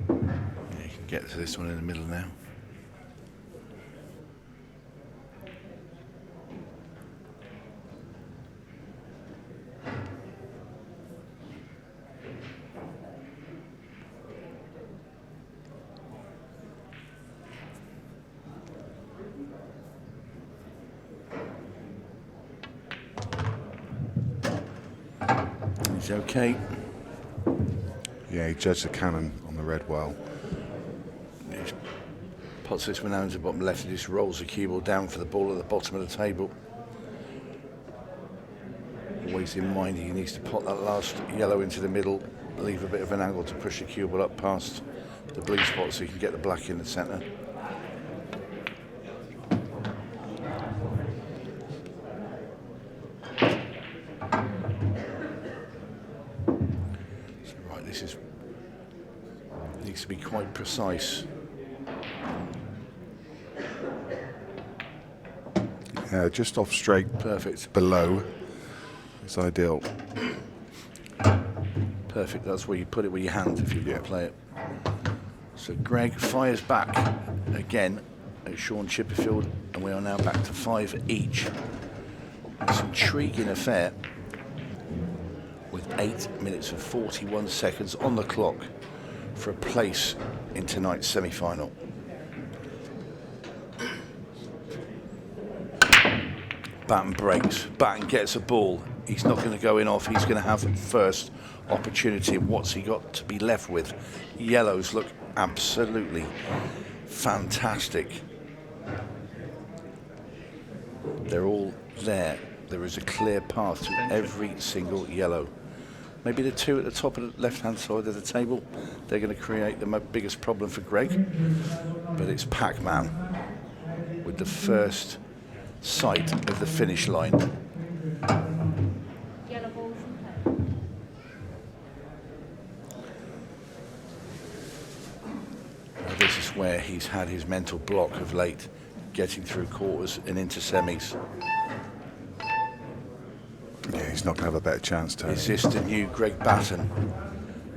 Yeah, you can get to this one in the middle now. He's okay. Yeah, he judged the cannon on the red well. He just pots this one down to the bottom left and just rolls the cue ball down for the ball at the bottom of the table. Always in mind he needs to pot that last yellow into the middle, leave a bit of an angle to push the cue ball up past the blue spot so he can get the black in the centre. Needs to be quite precise. Yeah, just off straight. Perfect. Below is ideal. Perfect. That's where you put it with your hand if you want to play it. So Greg fires back again at Sean Chipperfield, and we are now back to 5 each. It's an intriguing affair with 8 minutes and 41 seconds on the clock for a place in tonight's semi-final. Batten breaks. Batten gets a ball. He's not going to go in off. He's going to have first opportunity. What's he got to be left with? Yellows look absolutely fantastic. They're all there. There is a clear path to every single yellow. Maybe the two at the top of the left-hand side of the table, they're going to create the biggest problem for Greg. But it's Pac-Man with the first sight of the finish line. Yellow balls and play. This is where he's had his mental block of late, getting through quarters and into semis. Yeah, he's not going to have a better chance, Tony. Is this the new Greg Batten?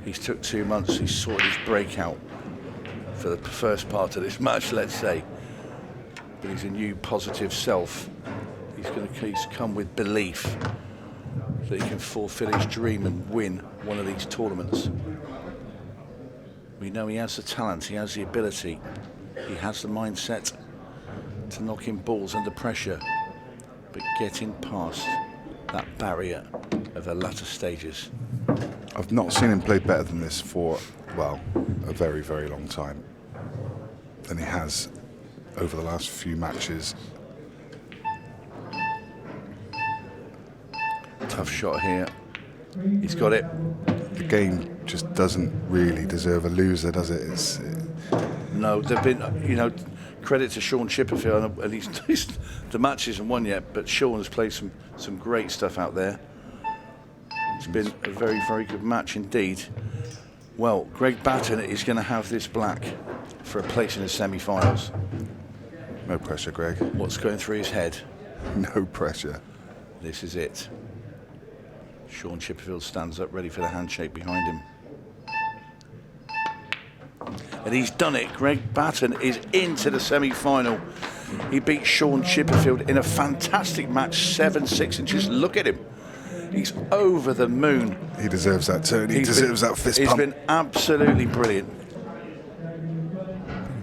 He's took 2 months, he's sorted his breakout for the first part of this match, let's say. But he's a new positive self. He's come with belief that he can fulfill his dream and win one of these tournaments. We know he has the talent, he has the ability, he has the mindset to knock in balls under pressure, but getting past that barrier of the latter stages. I've not seen him play better than this for, well, a very, very long time. Than he has over the last few matches. Tough shot here. He's got it. The game just doesn't really deserve a loser, does it? No, there've been, you know, credit to Sean Chipperfield, and he's the match isn't won yet, but Sean has played some great stuff out there. It's been a very, very good match indeed. Well, Greg Batten is going to have this black for a place in the semi-finals. No pressure, Greg. What's going through his head? No pressure. This is it. Sean Chipperfield stands up ready for the handshake behind him. And he's done it. Greg Batten is into the semi-final. He beat Sean Chipperfield in a fantastic match, 7-6, and just look at him. He's over the moon. He deserves that, Tony. He deserves that fist pump. He's been absolutely brilliant.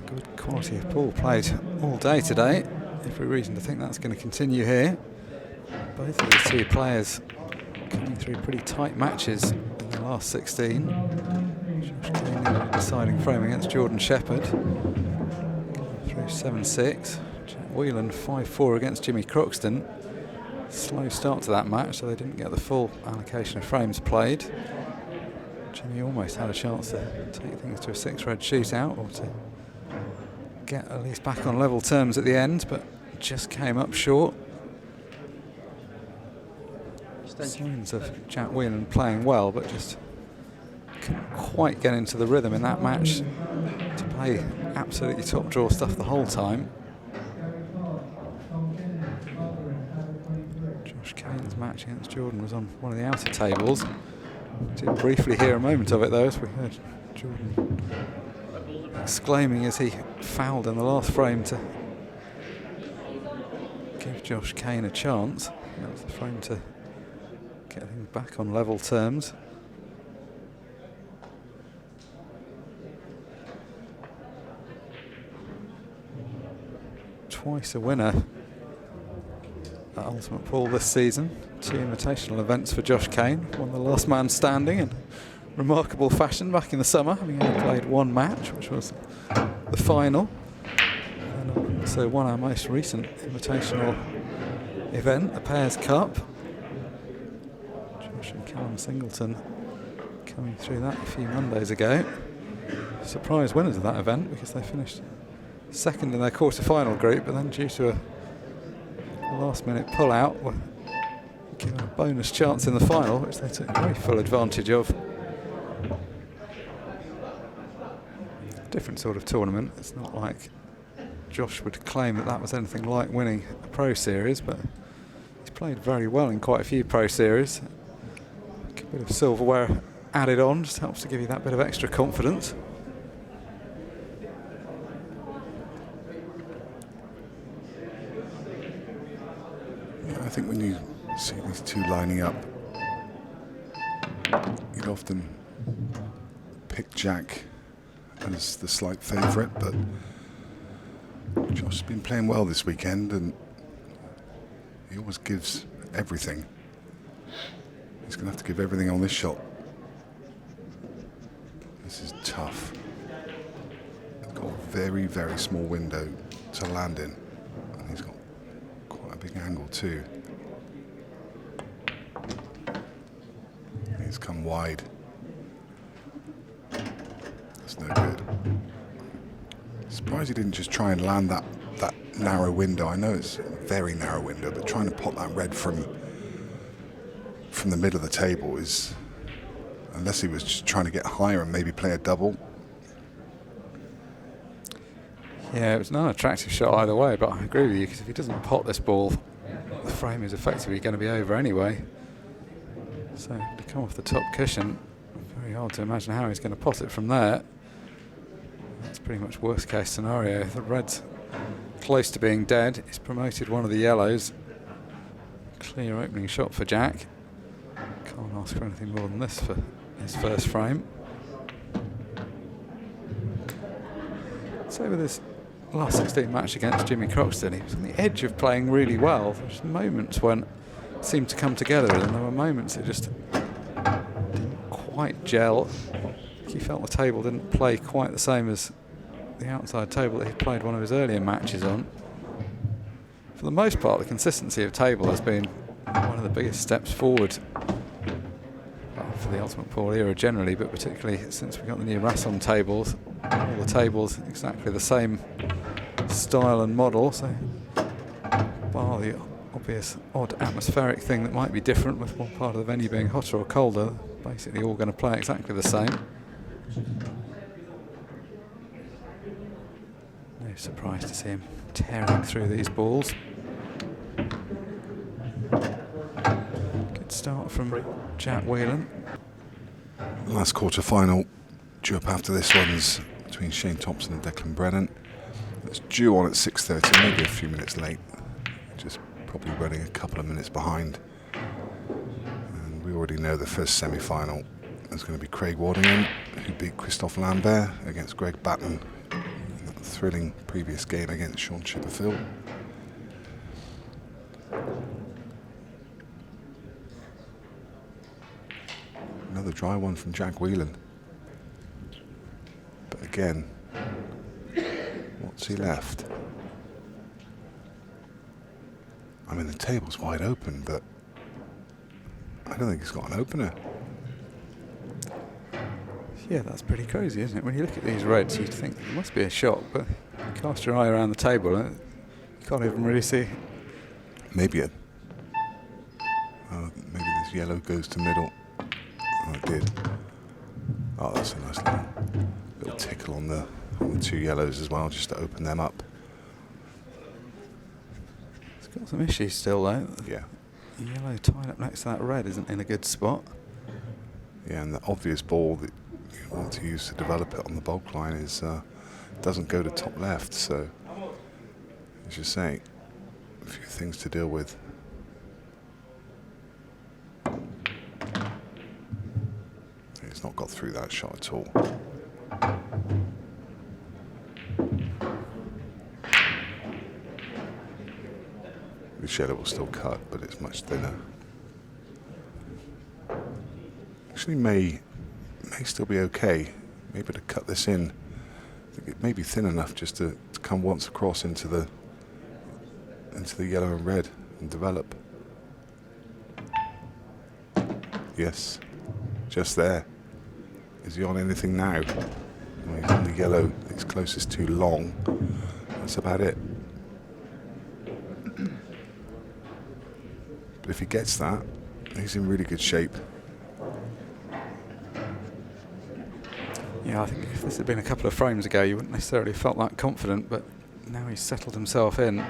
Good quality of ball played all day today. Every reason to think that's going to continue here. Both of these two players coming through pretty tight matches in the last 16. Josh Kane in a deciding frame against Jordan Shepherd. Through 7-6. Wheelen 5-4 against Jimmy Croxton. Slow start to that match, so they didn't get the full allocation of frames played. Jimmy almost had a chance to take things to a 6-red shootout, or to get at least back on level terms at the end, but just came up short. Signs of Jack Wheelen playing well, but just couldn't quite get into the rhythm in that match to play absolutely top draw stuff the whole time. Josh Kane's match against Jordan was on one of the outer tables. Did briefly hear a moment of it though, as we heard Jordan exclaiming as he fouled in the last frame to give Josh Kane a chance. That was the frame to get things back on level terms. Twice a winner at Ultimate Pool this season. 2 invitational events for Josh Kane. Won the last man standing in remarkable fashion back in the summer, having only played 1 match, which was the final. And also won our most recent invitational event, the Pairs Cup. Josh and Callum Singleton coming through that a few Mondays ago. Surprise winners of that event because they finished second in their quarter-final group, but then due to a last-minute pull-out were given a bonus chance in the final, which they took very full advantage of. Different sort of tournament. It's not like Josh would claim that that was anything like winning a Pro Series, but he's played very well in quite a few Pro Series. A bit of silverware added on just helps to give you that bit of extra confidence. I think when you see these two lining up, you'd often pick Jack as the slight favourite, but Josh's been playing well this weekend and he always gives everything. He's going to have to give everything on this shot. This is tough. Got a very, very small window to land in, and he's got quite a big angle too. He's come wide. That's no good. Surprised he didn't just try and land that that narrow window. I know it's a very narrow window, but trying to pot that red from the middle of the table is, unless he was just trying to get higher and maybe play a double. Yeah, it was not an attractive shot either way, but I agree with you, because if he doesn't pot this ball, the frame is effectively going to be over anyway. So to come off the top cushion, very hard to imagine how he's going to pot it from there. That's pretty much worst case scenario. The red's close to being dead. He's promoted one of the yellows. Clear opening shot for Jack. Can't ask for anything more than this for his first frame. So with his last 16 match against Jimmy Croxton, he was on the edge of playing really well. There's moments when it seemed to come together, and there were moments it just didn't quite gel. He felt the table didn't play quite the same as the outside table that he played one of his earlier matches on. For the most part, the consistency of table has been one of the biggest steps forward for the Ultimate Pool era generally, but particularly since we got the new Rasson tables. All the tables exactly the same style and model, so bar the obvious odd atmospheric thing that might be different with one part of the venue being hotter or colder, basically all going to play exactly the same. No surprise to see him tearing through these balls. Good start from Jack Wheelen. The last quarter-final due up after this one's between Shane Thompson and Declan Brennan. It's due on at 6:30, maybe a few minutes late, just probably running a couple of minutes behind. And we already know the first semi-final is going to be Craig Waddingham, who beat Christophe Lambert against Greg Batten in that thrilling previous game against Sean Chipperfield. Another dry one from Jack Wheelen. But again, what's he left? I mean, the table's wide open, but I don't think he's got an opener. Yeah, that's pretty crazy, isn't it? When you look at these reds, you'd think there must be a shot, but you cast your eye around the table and you can't even really see. Maybe maybe this yellow goes to middle. Oh, it did. Oh, that's a nice little tickle on the two yellows as well, just to open them up. It's got some issues still, though. Yeah. The yellow tied up next to that red isn't in a good spot. Yeah, and the obvious ball that you want to use to develop it on the bulk line is doesn't go to top left, so as you say, a few things to deal with. He's not got through that shot at all. The shadow will still cut, but it's much thinner. Actually, may still be okay. Maybe to cut this in. I think it may be thin enough just to come once across into the yellow and red and develop. Yes, just there. Is he on anything now? Well, he's on the yellow. It's closest to long. That's about it. But if he gets that, he's in really good shape. Yeah, I think if this had been a couple of frames ago, you wouldn't necessarily have felt that confident, but now he's settled himself in.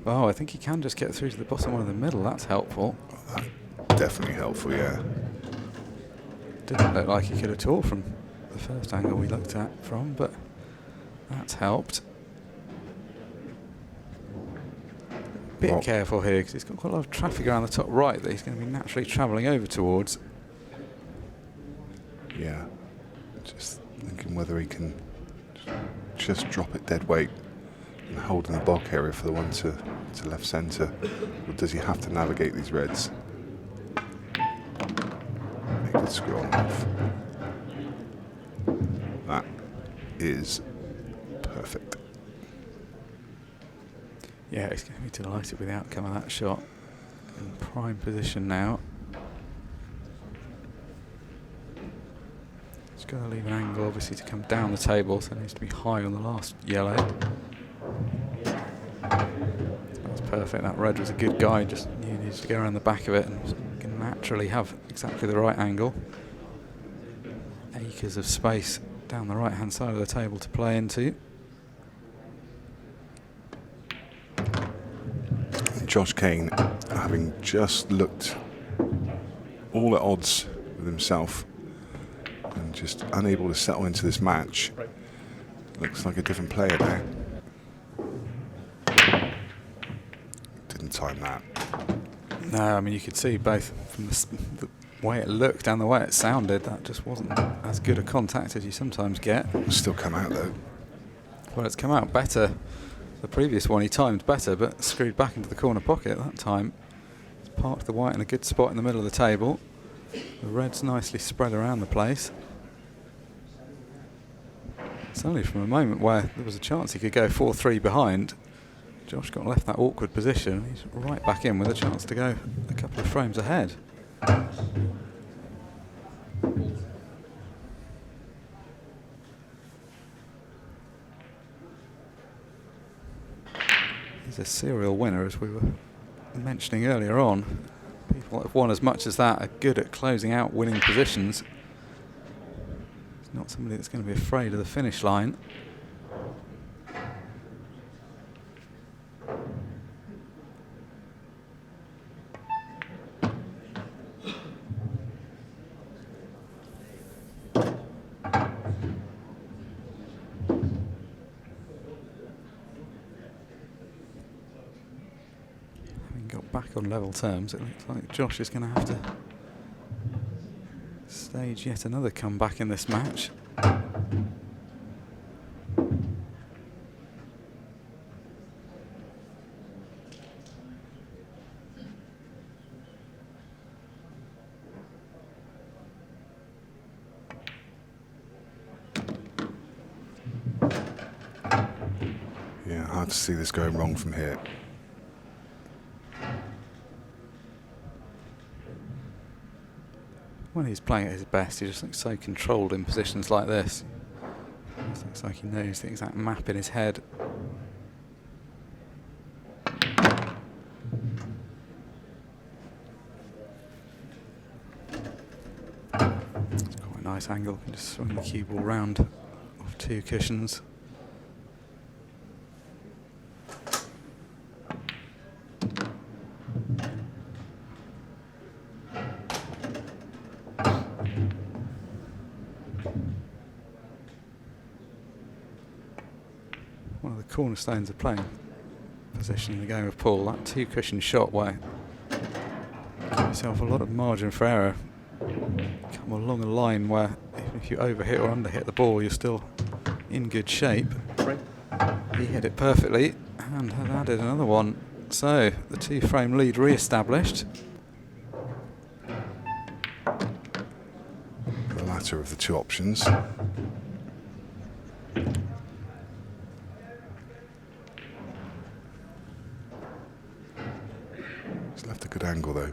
Oh, I think he can just get through to the bottom one in the middle. That's helpful. Oh, that's definitely helpful, yeah. Didn't look like he could at all from the first angle we looked at from, but that's helped. Bit Well, careful here, because he's got quite a lot of traffic around the top right that he's going to be naturally travelling over towards. yeah. Just thinking whether he can just drop it dead weight and hold in the bulk area for the one to left centre, or does he have to navigate these reds? He could screw on off. That is perfect. Yeah, he's going to be delighted with the outcome of that shot. In prime position now. He's got to leave an angle, obviously, to come down the table, so it needs to be high on the last yellow. perfect. That red was a good guide. Just you needed to go around the back of it and can naturally have exactly the right angle. Acres of space down the right-hand side of the table to play into. Josh Kane, having just looked all at odds with himself and just unable to settle into this match, looks like a different player now. Didn't time that. No, I mean you could see both from the way it looked and the way it sounded, that just wasn't as good a contact as you sometimes get. Still come out though. Well, it's come out better. The previous one he timed better, but screwed back into the corner pocket that time. It's parked the white in a good spot in the middle of the table. The red's nicely spread around the place. It's only from a moment where there was a chance he could go 4-3 behind. Josh got left that awkward position. He's right back in with a chance to go a couple of frames ahead. He's a serial winner, as we were mentioning earlier on. People that have won as much as that are good at closing out winning positions. He's not somebody that's going to be afraid of the finish line. Back on level terms, it looks like Josh is going to have to stage yet another comeback in this match. Yeah, hard to see this going wrong from here. When he's playing at his best, he just looks so controlled in positions like this. It just looks like he knows the exact map in his head. It's quite a nice angle. You can just swing the cue ball round off 2 cushions. One of the cornerstones of playing position in the game of pool, that 2-cushion shot where give yourself a lot of margin for error. Come along a line where if you overhit or underhit the ball, you're still in good shape. He hit it perfectly and had added another one. So the 2-frame lead re-established. The latter of the 2 options. He's left a good angle though.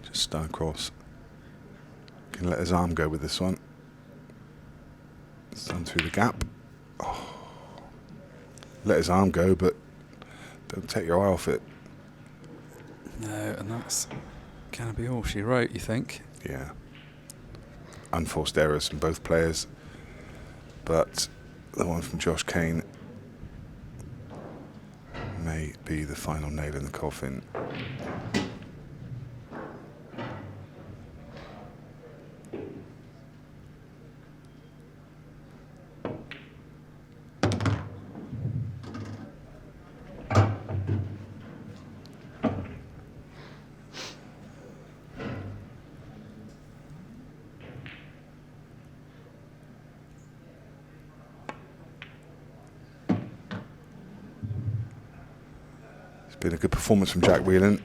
Just stun across. Can let his arm go with this one. Stun through the gap. Oh. Let his arm go, but don't take your eye off it. No, and that's going to be all she wrote, you think? Yeah. Unforced errors from both players, but the one from Josh Kane may be the final nail in the coffin. Been a good performance from Jack Wheelen.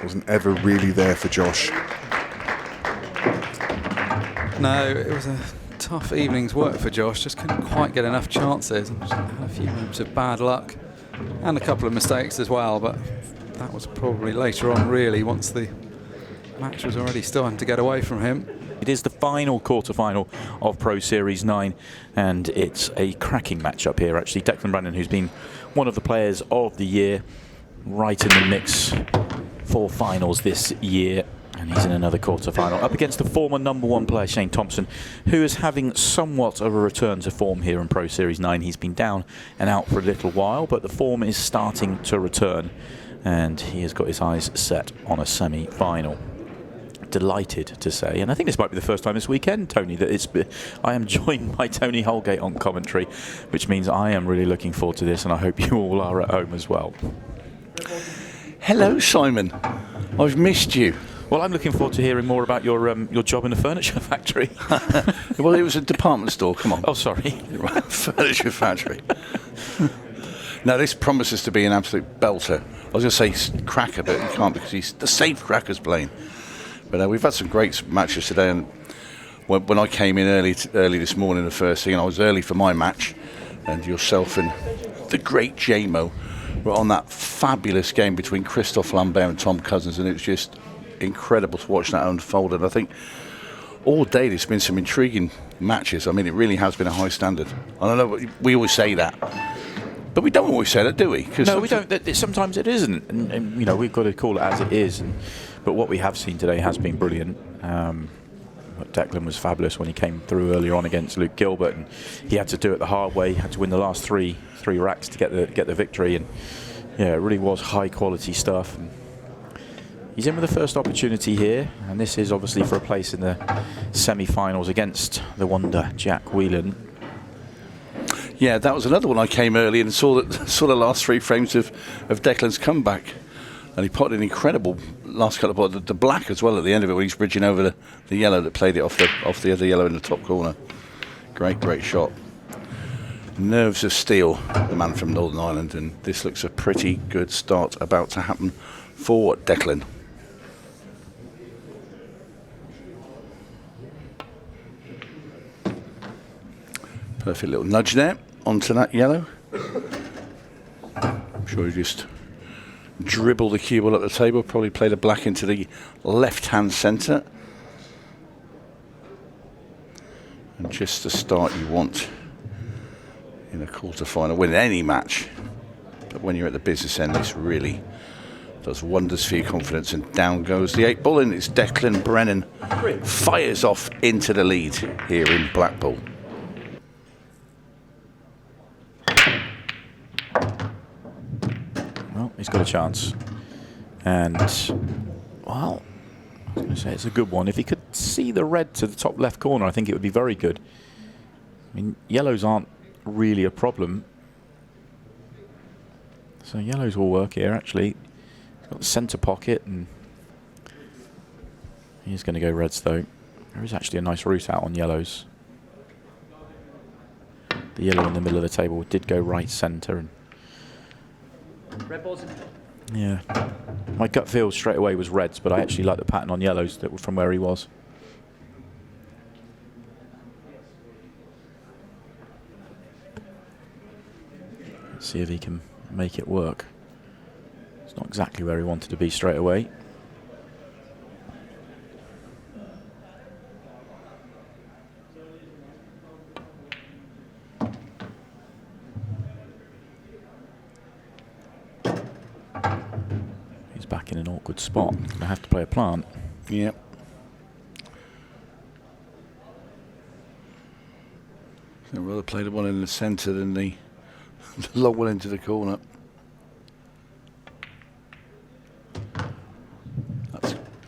Wasn't ever really there for Josh. No, it was a tough evening's work for Josh. Just couldn't quite get enough chances. And just had a few moments of bad luck and a couple of mistakes as well. But that was probably later on, really, once the match was already starting to get away from him. It is the final quarter-final of Pro Series 9, and it's a cracking matchup here, actually. Declan Brennan, who's been one of the players of the year, right in the mix for finals this year, and he's in another quarter-final, up against the former #1 player, Shane Thompson, who is having somewhat of a return to form here in Pro Series 9. He's been down and out for a little while, but the form is starting to return, and he has got his eyes set on a semi-final. Delighted to say, and I think this might be the first time this weekend, Tony, that I am joined by Tony Holgate on commentary, which means I am really looking forward to this, and I hope you all are at home as well. Hello, Simon. I've missed you. Well, I'm looking forward to hearing more about your job in a furniture factory. Well, it was a department store. Come on. Oh, sorry. Furniture factory. No, this promises to be an absolute belter. I was going to say cracker, but you can't because he's the safe cracker's playing. But we've had some great matches today, and when I came in early this morning, the first thing, and I was early for my match, and yourself and the great JMO were on that fabulous game between Christophe Lambert and Tom Cousins, and it was just incredible to watch that unfold. And I think all day there's been some intriguing matches. I mean, it really has been a high standard. I don't know, we always say that, but we don't always say that, do we? No, we don't. Sometimes it isn't, and you know, we've got to call it as it is. But what we have seen today has been brilliant. Declan was fabulous when he came through earlier on against Luke Gilbert, and he had to do it the hard way. He had to win the last three racks to get the victory, and yeah, it really was high quality stuff. And he's in with the first opportunity here, and this is obviously for a place in the semi-finals against the wonder Jack Wheelen. Yeah, that was another one. I came early and saw the last 3 frames of Declan's comeback. And he potted an incredible last couple of balls, the black as well at the end of it when he's bridging over the yellow that played it off the other yellow in the top corner. Great shot. Nerves of steel, the man from Northern Ireland, and this looks a pretty good start about to happen for Declan. Perfect little nudge there onto that yellow. I'm sure he just dribble the cue ball at the table, probably play the black into the left-hand centre. And just the start you want in a quarter-final, win any match. But when you're at the business end, this really does wonders for your confidence. And down goes the 8-ball, and it's Declan Brennan. Fires off into the lead here in Blackpool. Well, he's got a chance. And, well, I was going to say it's a good one. If he could see the red to the top left corner, I think it would be very good. I mean, yellows aren't really a problem. So yellows will work here, actually. He's got the centre pocket, and he's going to go reds, though. There is actually a nice route out on yellows. The yellow in the middle of the table did go right centre, and Red balls in. yeah, my gut feel straight away was reds, but I actually like the pattern on yellows that were from where he was. Let's see if he can make it work. It's not exactly where he wanted to be straight away. Back in an awkward spot. Gonna have to play a plant. Yep. I'd rather play the one in the centre than the long one into the corner.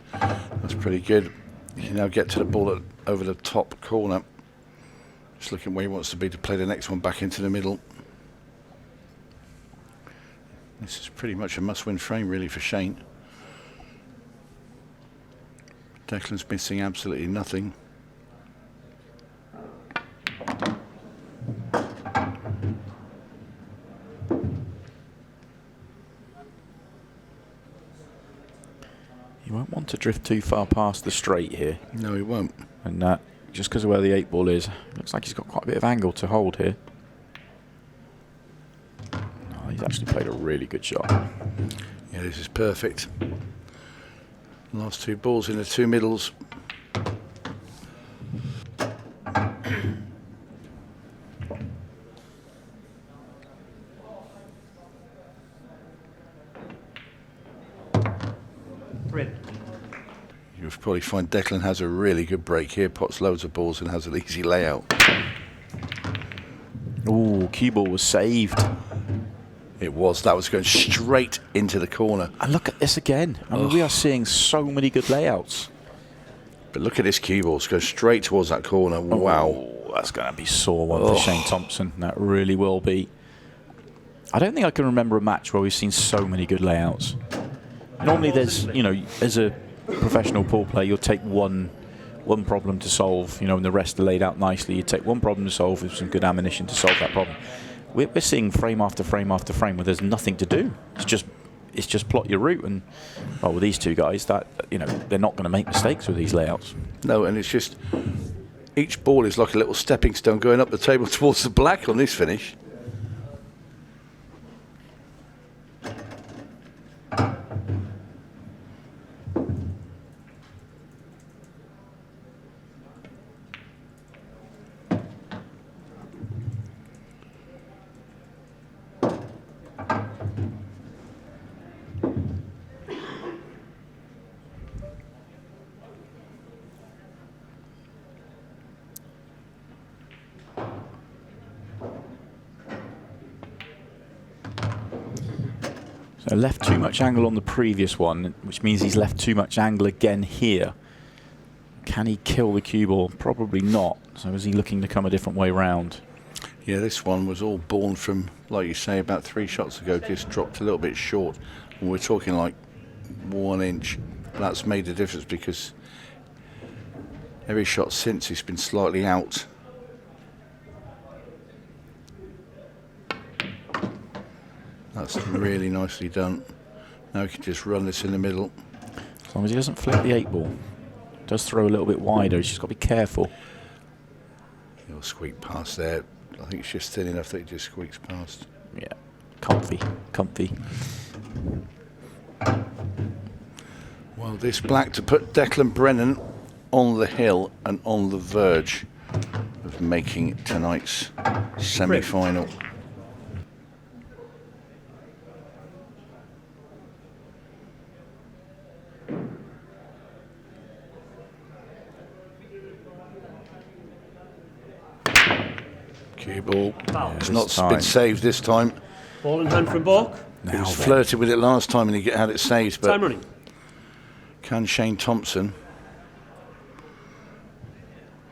That's pretty good. You now get to the ball over the top corner. Just looking where he wants to be to play the next one back into the middle. This is pretty much a must-win frame, really, for Shane. Declan's missing absolutely nothing. He won't want to drift too far past the straight here. No, he won't. And just because of where the 8-ball is, looks like he's got quite a bit of angle to hold here. He's actually played a really good shot. Yeah, this is perfect. Last 2 balls in the 2 middles. You'll probably find Declan has a really good break here, pots loads of balls and has an easy layout. Ooh, cue ball was saved. It was. That was going straight into the corner. And look at this again. I mean, we are seeing so many good layouts. But look at this cue ball. It's going straight towards that corner. Wow. Oh, that's going to be sore one for Shane Thompson. That really will be. I don't think I can remember a match where we've seen so many good layouts. Normally there's, you know, as a professional pool player, you'll take one problem to solve, you know, and the rest are laid out nicely. You take one problem to solve with some good ammunition to solve that problem. We're seeing frame after frame after frame where there's nothing to do. It's just plot your route, and well, with these two guys, that, you know, they're not going to make mistakes with these layouts. No, and it's just each ball is like a little stepping stone going up the table towards the black on this finish. So left too much angle on the previous one, which means he's left too much angle again here. Can he kill the cue ball? Probably not. So is he looking to come a different way round? Yeah, this one was all born from, like you say, about 3 shots ago, just dropped a little bit short. And we're talking like 1 inch. That's made a difference because every shot since he's been slightly out. That's really nicely done. Now we can just run this in the middle. As long as he doesn't flip the 8 ball. Does throw a little bit wider, he's just got to be careful. He'll squeak past there. I think it's just thin enough that he just squeaks past. Yeah, comfy, comfy. Well, this black to put Declan Brennan on the hill and on the verge of making tonight's semi-final. Cue ball. It's not been saved this time. Ball in hand from Bork. He was flirted with it last time and he had it saved. But Time running. can Shane Thompson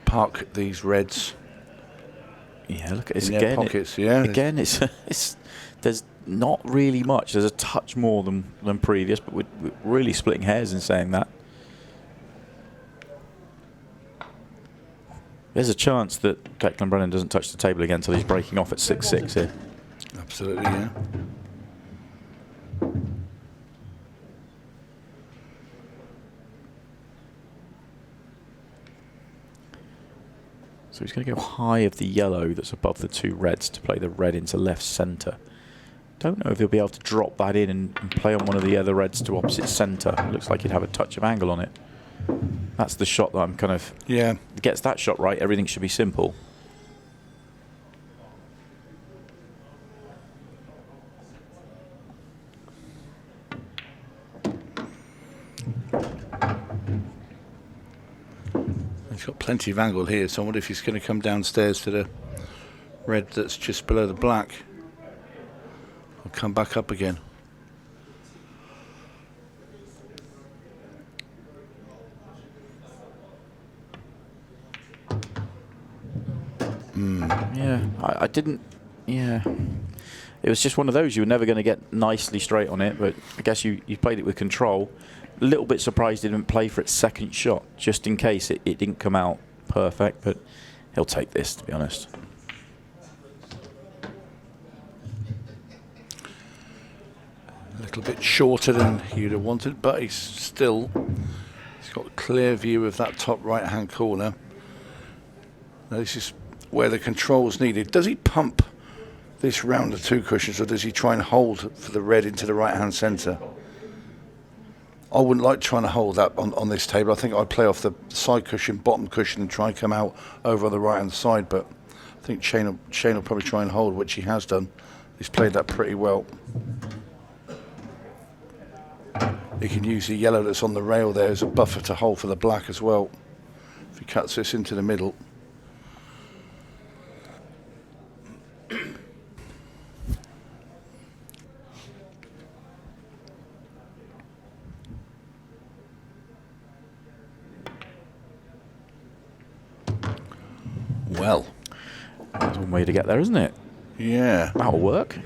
park these reds? Yeah, look at this in again. their pockets? Yeah. Again, it's there's not really much. There's a touch more than previous, but we're really splitting hairs in saying that. There's a chance that Declan Brennan doesn't touch the table again until he's breaking off at 6-6 here. Absolutely, yeah. So he's going to go high of the yellow that's above the 2 reds to play the red into left centre. Don't know if he'll be able to drop that in and play on one of the other reds to opposite centre. Looks like he'd have a touch of angle on it. That's the shot that I'm kind of... Yeah. Gets that shot right, everything should be simple. He's got plenty of angle here, so I wonder if he's going to come downstairs to the red that's just below the black. Or come back up again. Yeah, I didn't... Yeah. It was just one of those. You were never going to get nicely straight on it, but I guess you played it with control. A little bit surprised he didn't play for its second shot, just in case it didn't come out perfect, but he'll take this, to be honest. A little bit shorter than he'd have wanted, but he's got a clear view of that top right-hand corner. Now this is where the control's needed. Does he pump this round the 2 cushions, or does he try and hold for the red into the right-hand centre? I wouldn't like trying to hold that on this table. I think I'd play off the side cushion, bottom cushion, and try and come out over on the right-hand side, but I think Shane will probably try and hold, which he has done. He's played that pretty well. He can use the yellow that's on the rail there as a buffer to hold for the black as well. If he cuts this into the middle. Well, That's one way to get there, isn't it? yeah. That'll work.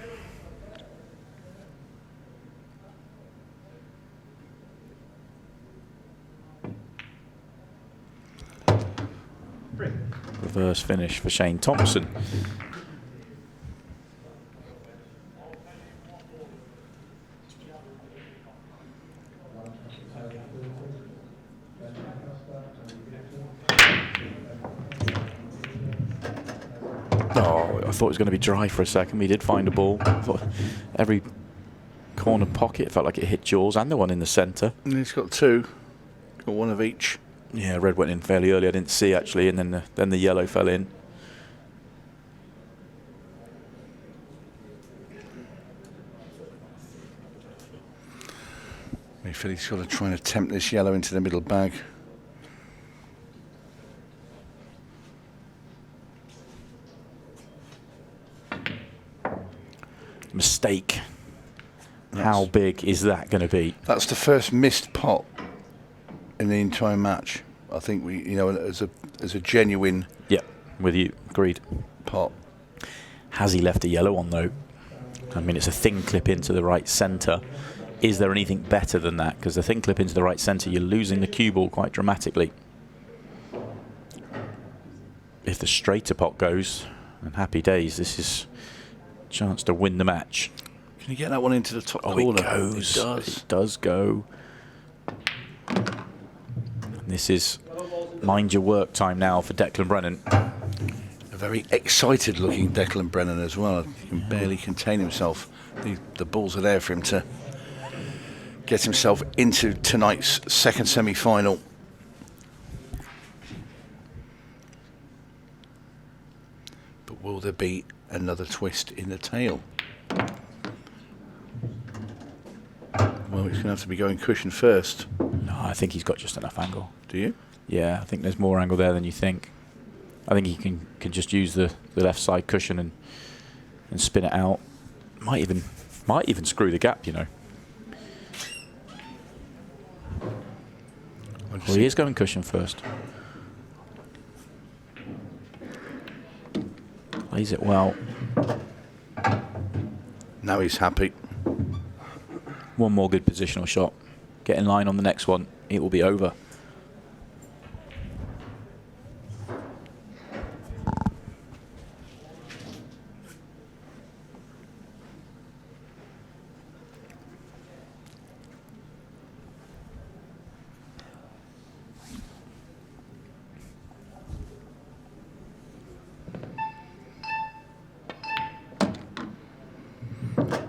Reverse finish for Shane Thompson. Oh, I thought it was going to be dry for a second. He did find a ball. I thought every corner pocket felt like it hit jaws, and the one in the centre. And he's got two. Got one of each. Yeah, red went in fairly early. I didn't see actually, and then the yellow fell in. Mayfield, he's got to try and attempt this yellow into the middle bag. Mistake. How big is that going to be? That's the first missed pot in the entire match. I think we, you know, as a genuine Yep, with you. Agreed. pot. Has he left a yellow on though? I mean, it's a thin clip into the right centre. Is there anything better than that? Because the thin clip into the right centre, you're losing the cue ball quite dramatically. If the straighter pot goes, and happy days, this is a chance to win the match. Can you get that one into the top Oh, corner? it goes. It does. It does go. And this is mind your work time now for Declan Brennan. A very excited looking Declan Brennan as well. He can barely contain himself. The balls are there for him to get himself into tonight's second semi-final. But will there be another twist in the tail? Well, he's going to have to be going cushion first. No, I think he's got just enough angle. Do you? Yeah, I think there's more angle there than you think. I think he can just use the left side cushion and spin it out. Might even screw the gap, you know. Well, he is going cushion first. Plays it well. Now he's happy. One more good positional shot. Get in line on the next one. It will be over.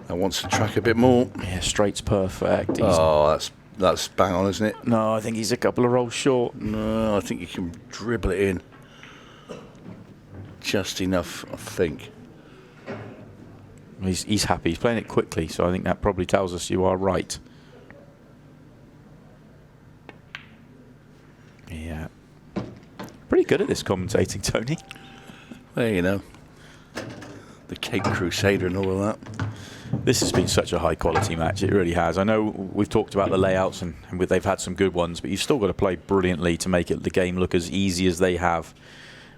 Wants to track a bit more. Yeah, straight's perfect. Oh, that's bang on, isn't it? No, I think he's a couple of rolls short. No, I think you can dribble it in. Just enough, I think. He's happy. He's playing it quickly, so I think that probably tells us you are right. Yeah. Pretty good at this commentating, Tony. Well, you know. The Cape Crusader and all of that. This has been such a high quality match, it really has. I know we've talked about the layouts and they've had some good ones, but you've still got to play brilliantly to make the game look as easy as they have.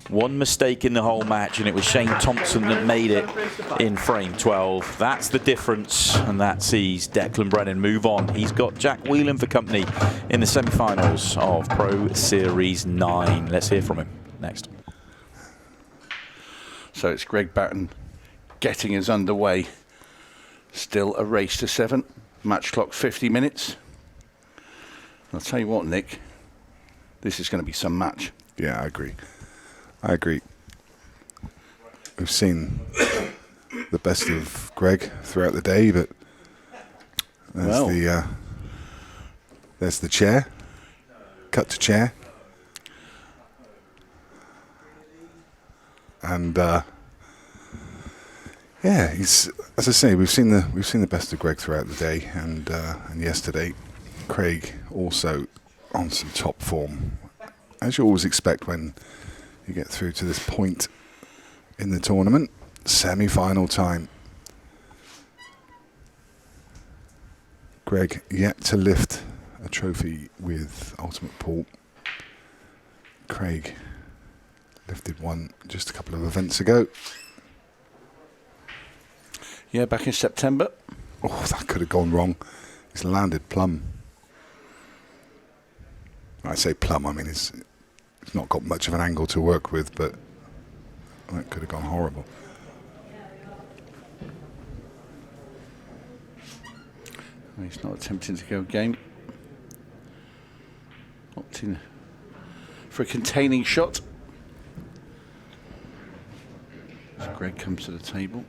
One mistake in the whole match, and it was Shane Thompson that made it in frame 12. That's the difference, and that sees Declan Brennan move on. He's got Jack Wheelen for company in the semi-finals of Pro Series 9. Let's hear from him next. So it's Greg Batten getting us underway. Still a race to 7. Match clock 50 minutes. I'll tell you what, Nick, this is going to be some match. Yeah, I agree. We've seen the best of Greg throughout the day, but there's the chair. Cut to chair. And he's, as I say, we've seen the best of Greg throughout the day and yesterday. Craig also on some top form, as you always expect when you get through to this point in the tournament. Semi-final time. Greg yet to lift a trophy with Ultimate Pool. Craig lifted one just a couple of events ago. Yeah, back in September. Oh, that could have gone wrong. He's landed plumb. I say plumb, I mean it's not got much of an angle to work with, but that could have gone horrible. He's not attempting to go game. Opting for a containing shot. As Greg comes to the table.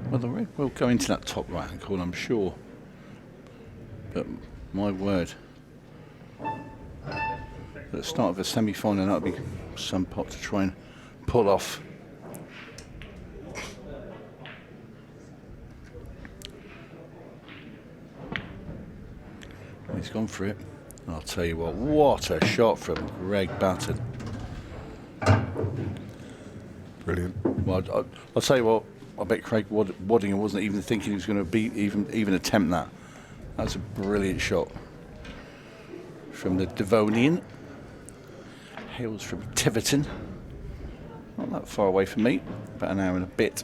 Well, the red will go into that top right-hand corner, I'm sure. But my word, at the start of a semi-final, that'll be some pot to try and pull off. He's gone for it. I'll tell you what a shot from Greg Batten. Brilliant. Well, I'll tell you what, I bet Craig Waddingham wasn't even thinking he was going to be even attempt that. That's a brilliant shot from the Devonian. Hails from Tiverton. Not that far away from me, about an hour and a bit.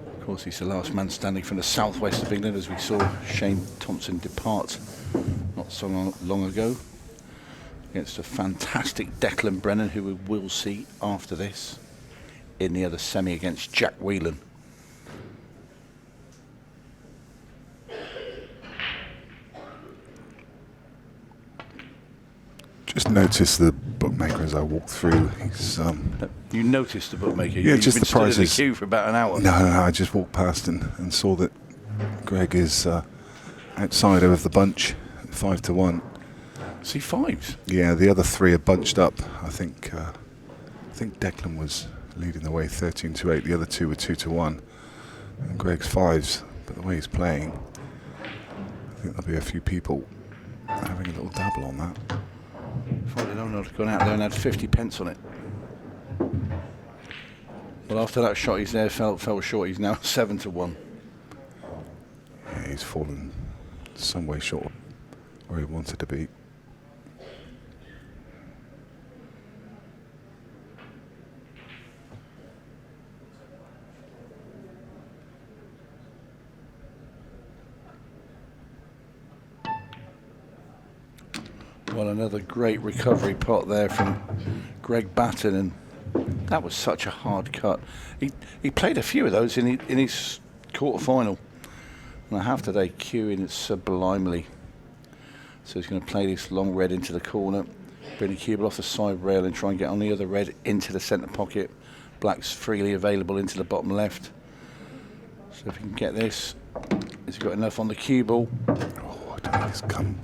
Of course, he's the last man standing from the southwest of England, as we saw Shane Thompson depart not so long ago, against a fantastic Declan Brennan, who we will see after this in the other semi against Jack Wheelen. Just noticed the bookmaker as I walked through. He's You noticed the bookmaker? Yeah, You've just been the stood in the prices. queue for about an hour. No, I just walked past and saw that Greg is outside of the bunch, 5 to 1. See, fives. Yeah, the other three are bunched up. I think Declan was leading the way 13 to 8. The other two were 2 to 1. And Greg's fives, but the way he's playing, I think there'll be a few people having a little dabble on that. If I'd known I'd gone out there and had 50 pence on it. Well, after that shot, he's there, fell short. He's now 7 to 1. Yeah, he's fallen some way short of where he wanted to be. Well, another great recovery pot there from Greg Batten, and that was such a hard cut. He played a few of those in his quarter-final, and I have today cueing it sublimely. So he's going to play this long red into the corner, bring the cue ball off the side rail and try and get on the other red into the centre pocket. Black's freely available into the bottom left. So if he can get this, has he got enough on the cue ball? Oh, I don't think it's come.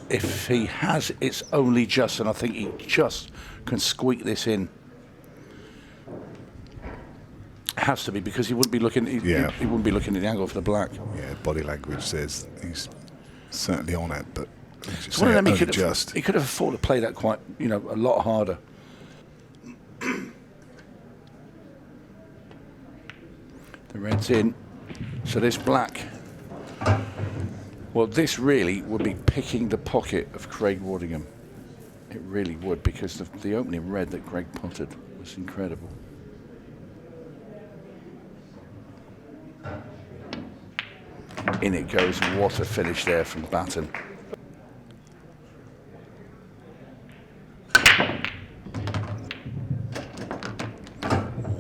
If he has, it's only just, and I think he just can squeak this in. Has to be, because he wouldn't be looking. He wouldn't be looking at the angle for the black. Yeah, body language says he's certainly on it, but It's one of them he could have afforded to play that quite, a lot harder. The red's in, so this black. Well, this really would be picking the pocket of Craig Waddingham. It really would, because the opening red that Greg potted was incredible. In it goes, what a finish there from Batten.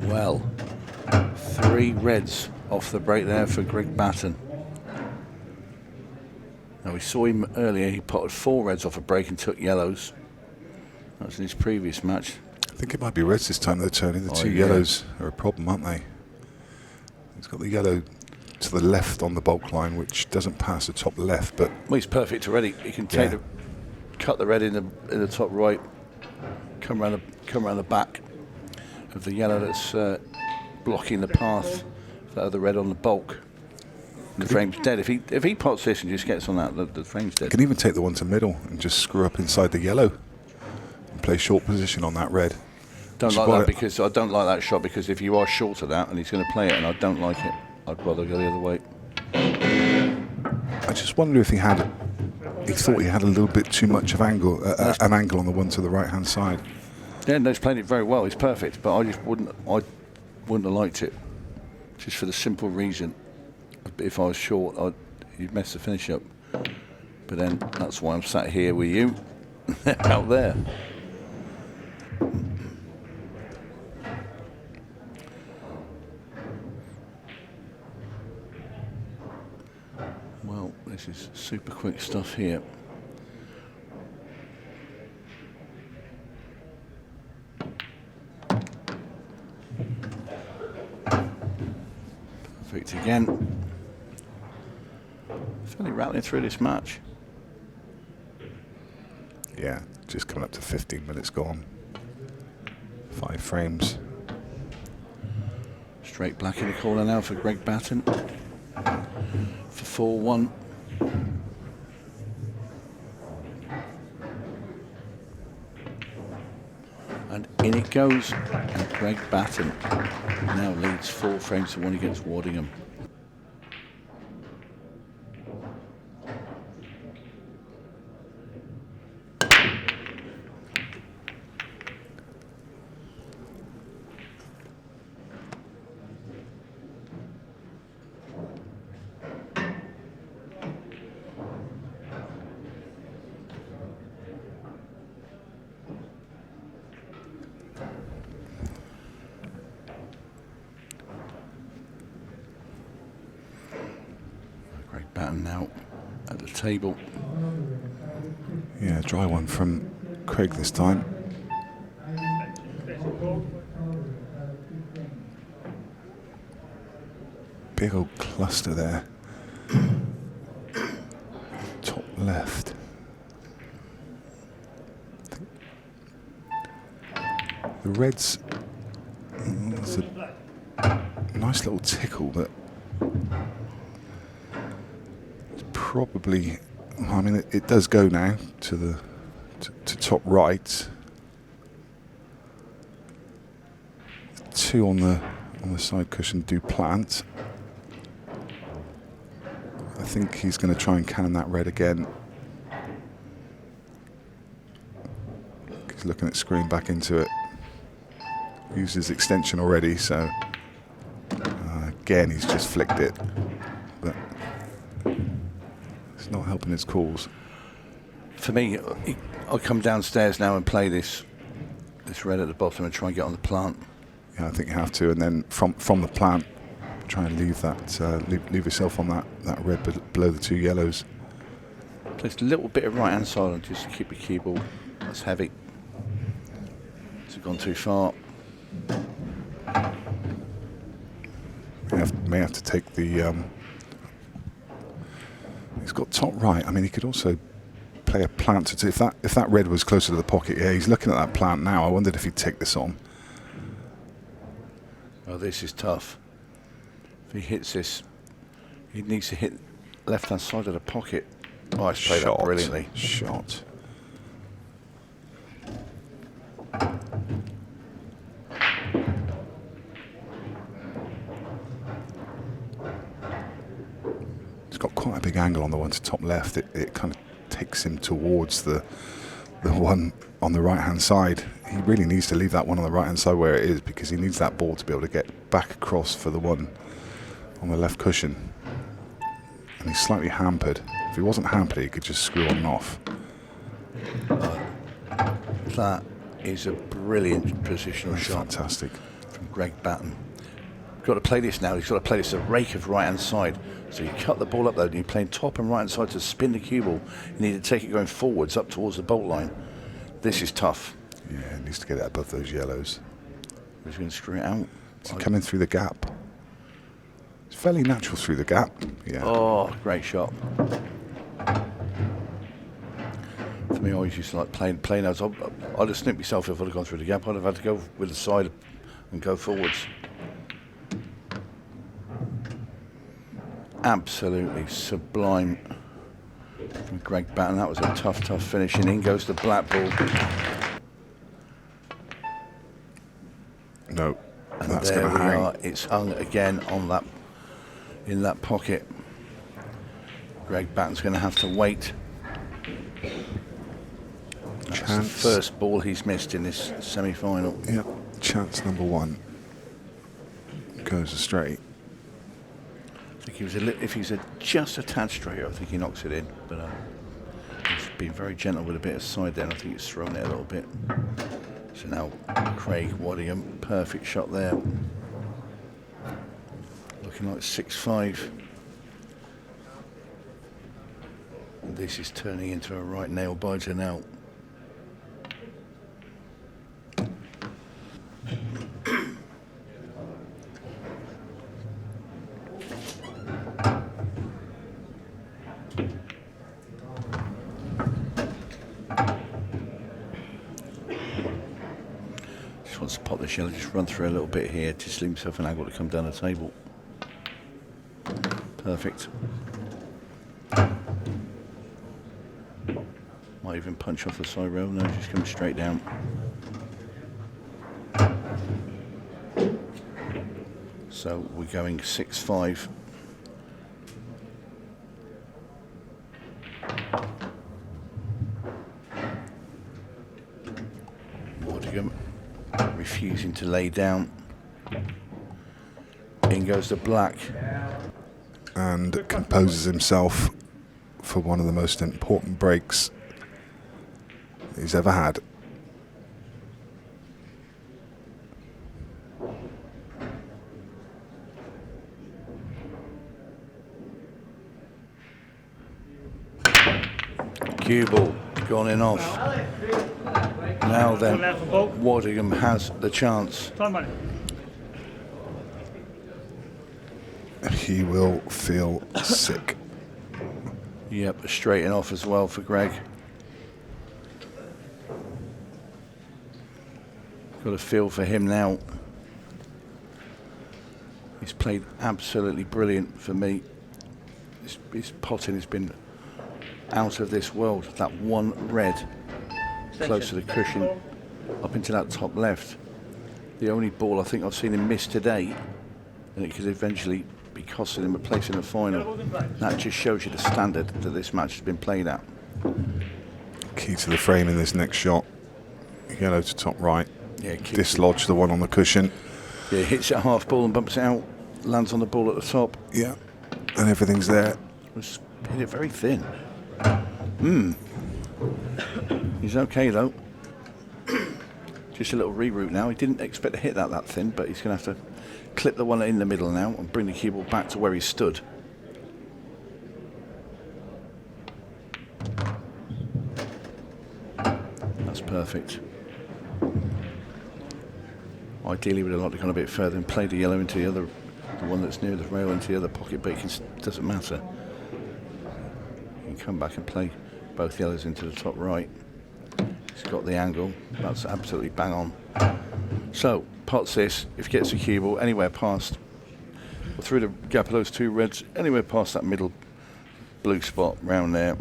Well, 3 reds off the break there for Greg Batten. Now, we saw him earlier, he potted 4 reds off a break and took yellows. That was in his previous match. I think it might be reds this time, though, Tony. The two yellows are a problem, aren't they? He's got the yellow to the left on the bulk line, which doesn't pass the top left, but Well, he's perfect already. He can take cut the red in the top right, come around the back of the yellow that's blocking the path for the other red on the bulk. And the frame's dead. If he pots this and just gets on that, the frame's dead. can even take the one to middle and just screw up inside the yellow and play short position on that red. Don't like that because I don't like that shot, because if you are short of that and he's going to play it and I don't like it, I'd rather go the other way. I just wonder if he thought he had a little bit too much of angle, an angle on the one to the right hand side. Yeah, no, he's played it very well. He's perfect, but I just wouldn't have liked it, just for the simple reason. If I was short, you'd mess the finish up. But then that's why I'm sat here with you, out there. Well, this is super quick stuff here. Perfect again. Fairly rattling through this match. Yeah, just coming up to 15 minutes gone. 5 frames. Straight black in the corner now for Greg Batten. For 4-1. And in it goes. And Greg Batten now leads 4 frames to 1 against Waddingham. Batten now at the table. Yeah, dry one from Craig this time. Big old cluster there. Top left. The reds, there's a nice little tickle, but probably, I mean, it does go now to the to top right. 2 on the side cushion do plant. I think he's going to try and cannon that red again. He's looking at screwing back into it. Used his extension already, so again he's just flicked it. But it's not helping his cause. For me, I'll come downstairs now and play this red at the bottom and try and get on the plant. Yeah, I think you have to, and then from the plant, try and leave that leave yourself on that red below the 2 yellows. Just a little bit of right hand side on just to keep the cue ball. That's heavy. It's gone too far. May have to take the. He's got top right. I mean, he could also play a plant. If that red was closer to the pocket, yeah, he's looking at that plant now. I wondered if he'd take this on. Oh, this is tough. If he hits this, he needs to hit left hand side of the pocket. Oh, he's played that brilliantly. Shot. It's got quite a big angle on the one to top left. It kind of takes him towards the one on the right hand side. He really needs to leave that one on the right hand side where it is, because he needs that ball to be able to get back across for the one on the left cushion. And he's slightly hampered. If he wasn't hampered, he could just screw on and off. That is a brilliant positional shot. Fantastic. From Greg Batten. Got to play this now. He's got to play this a rake of right hand side. So you cut the ball up though, and you're playing top and right hand side to spin the cue ball. You need to take it going forwards up towards the bolt line. This is tough. Yeah, he needs to get it above those yellows. He's going to screw it out. Is he coming through the gap? It's fairly natural through the gap. Yeah. Oh, great shot. For me, I always used to like playing those. I'd have snipped myself if I'd have gone through the gap. I'd have had to go with the side and go forwards. Absolutely sublime from Greg Batten. That was a tough finish. And in goes the black ball. No, And that's there going we to hang. are. It's hung again on that, in that pocket. Greg Batten's going to have to wait. That's the Chance. first ball he's missed in this semi-final. Yep. Chance number 1 goes straight. I think he was if he's just a tad straighter, I think he knocks it in. But he's been very gentle with a bit of side there, and I think he's thrown it a little bit. So now Craig Waddingham, perfect shot there. Looking like 6-5. And this is turning into a right nail biter now. Wants to pop the shell, just run through a little bit here, just leave himself an angle to come down the table. Perfect. Might even punch off the side rail, no, just come straight down. So we're going 6-5. Waddingham refusing to lay down. In goes the black. And composes himself for one of the most important breaks he's ever had. Cue ball gone in off. Now then, Waddingham has the chance. He will feel sick. Yep, straight in off as well for Greg. Got a feel for him now. He's played absolutely brilliant for me. His potting has been out of this world. That one red close to the cushion up into that top left. The only ball I think I've seen him miss today, and it could eventually be costing him a place in the final. That just shows you the standard that this match has been played at. Key to the frame in this next shot. Yellow to top right. Yeah, Dislodge the one on the cushion. Yeah, hits it half ball and bumps it out. Lands on the ball at the top. Yeah, and everything's there. Just hit it very thin. He's okay though. Just a little reroute now. He didn't expect to hit that thin, but he's going to have to clip the one in the middle now and bring the cue ball back to where he stood. That's perfect. Ideally, we'd have liked to gone a bit further and played the yellow into the other, the one that's near the rail into the other pocket, but it doesn't matter. You can come back and play both yellows into the top right. He's got the angle. That's absolutely bang on. So, pots this, if he gets a cue ball anywhere past, or through the gap of those two reds, anywhere past that middle blue spot round there.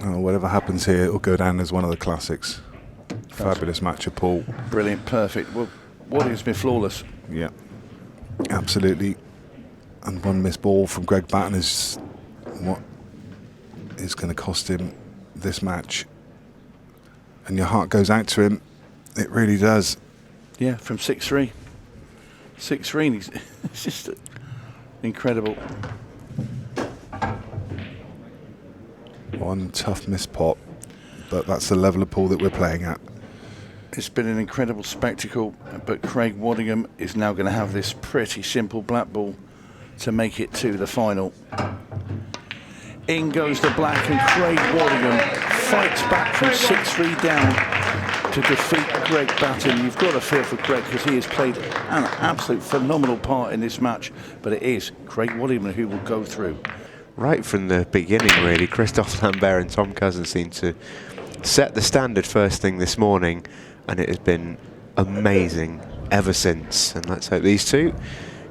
Oh, whatever happens here, it'll go down as one of the classics. Fabulous match of pool. Brilliant, perfect. Well, Waddingham's been flawless. Yeah, absolutely. And one missed ball from Greg Batten is what is going to cost him this match. And your heart goes out to him. It really does. Yeah, from 6-3. 6-3, it's just incredible. One tough missed pot, but that's the level of pool that we're playing at. It's been an incredible spectacle, but Craig Waddingham is now going to have this pretty simple black ball to make it to the final. In goes the black, and Craig Waddingham fights back from 6-3 down to defeat Greg Batten. You've got to feel for Greg because he has played an absolute phenomenal part in this match. But it is Craig Waddingham who will go through. Right from the beginning, really, Christophe Lambert and Tom Cousins seem to set the standard first thing this morning, and it has been amazing ever since. And let's hope these two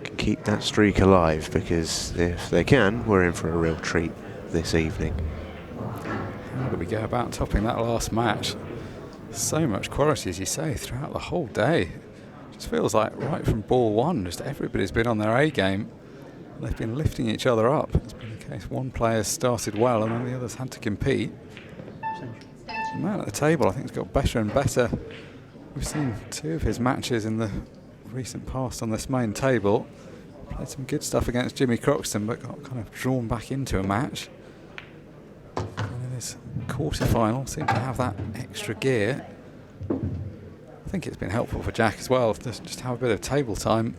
can keep that streak alive, because if they can, we're in for a real treat this evening. How do we go about topping that last match? So much quality, as you say, throughout the whole day. It just feels like right from ball one, just everybody's been on their A game. They've been lifting each other up. It's been the case one player started well and then the others had to compete. The man at the table, I think, has got better and better. We've seen two of his matches in the recent past on this main table. Played some good stuff against Jimmy Croxton, but got kind of drawn back into a match. And in his quarterfinal, seemed to have that extra gear. I think it's been helpful for Jack as well to just have a bit of table time.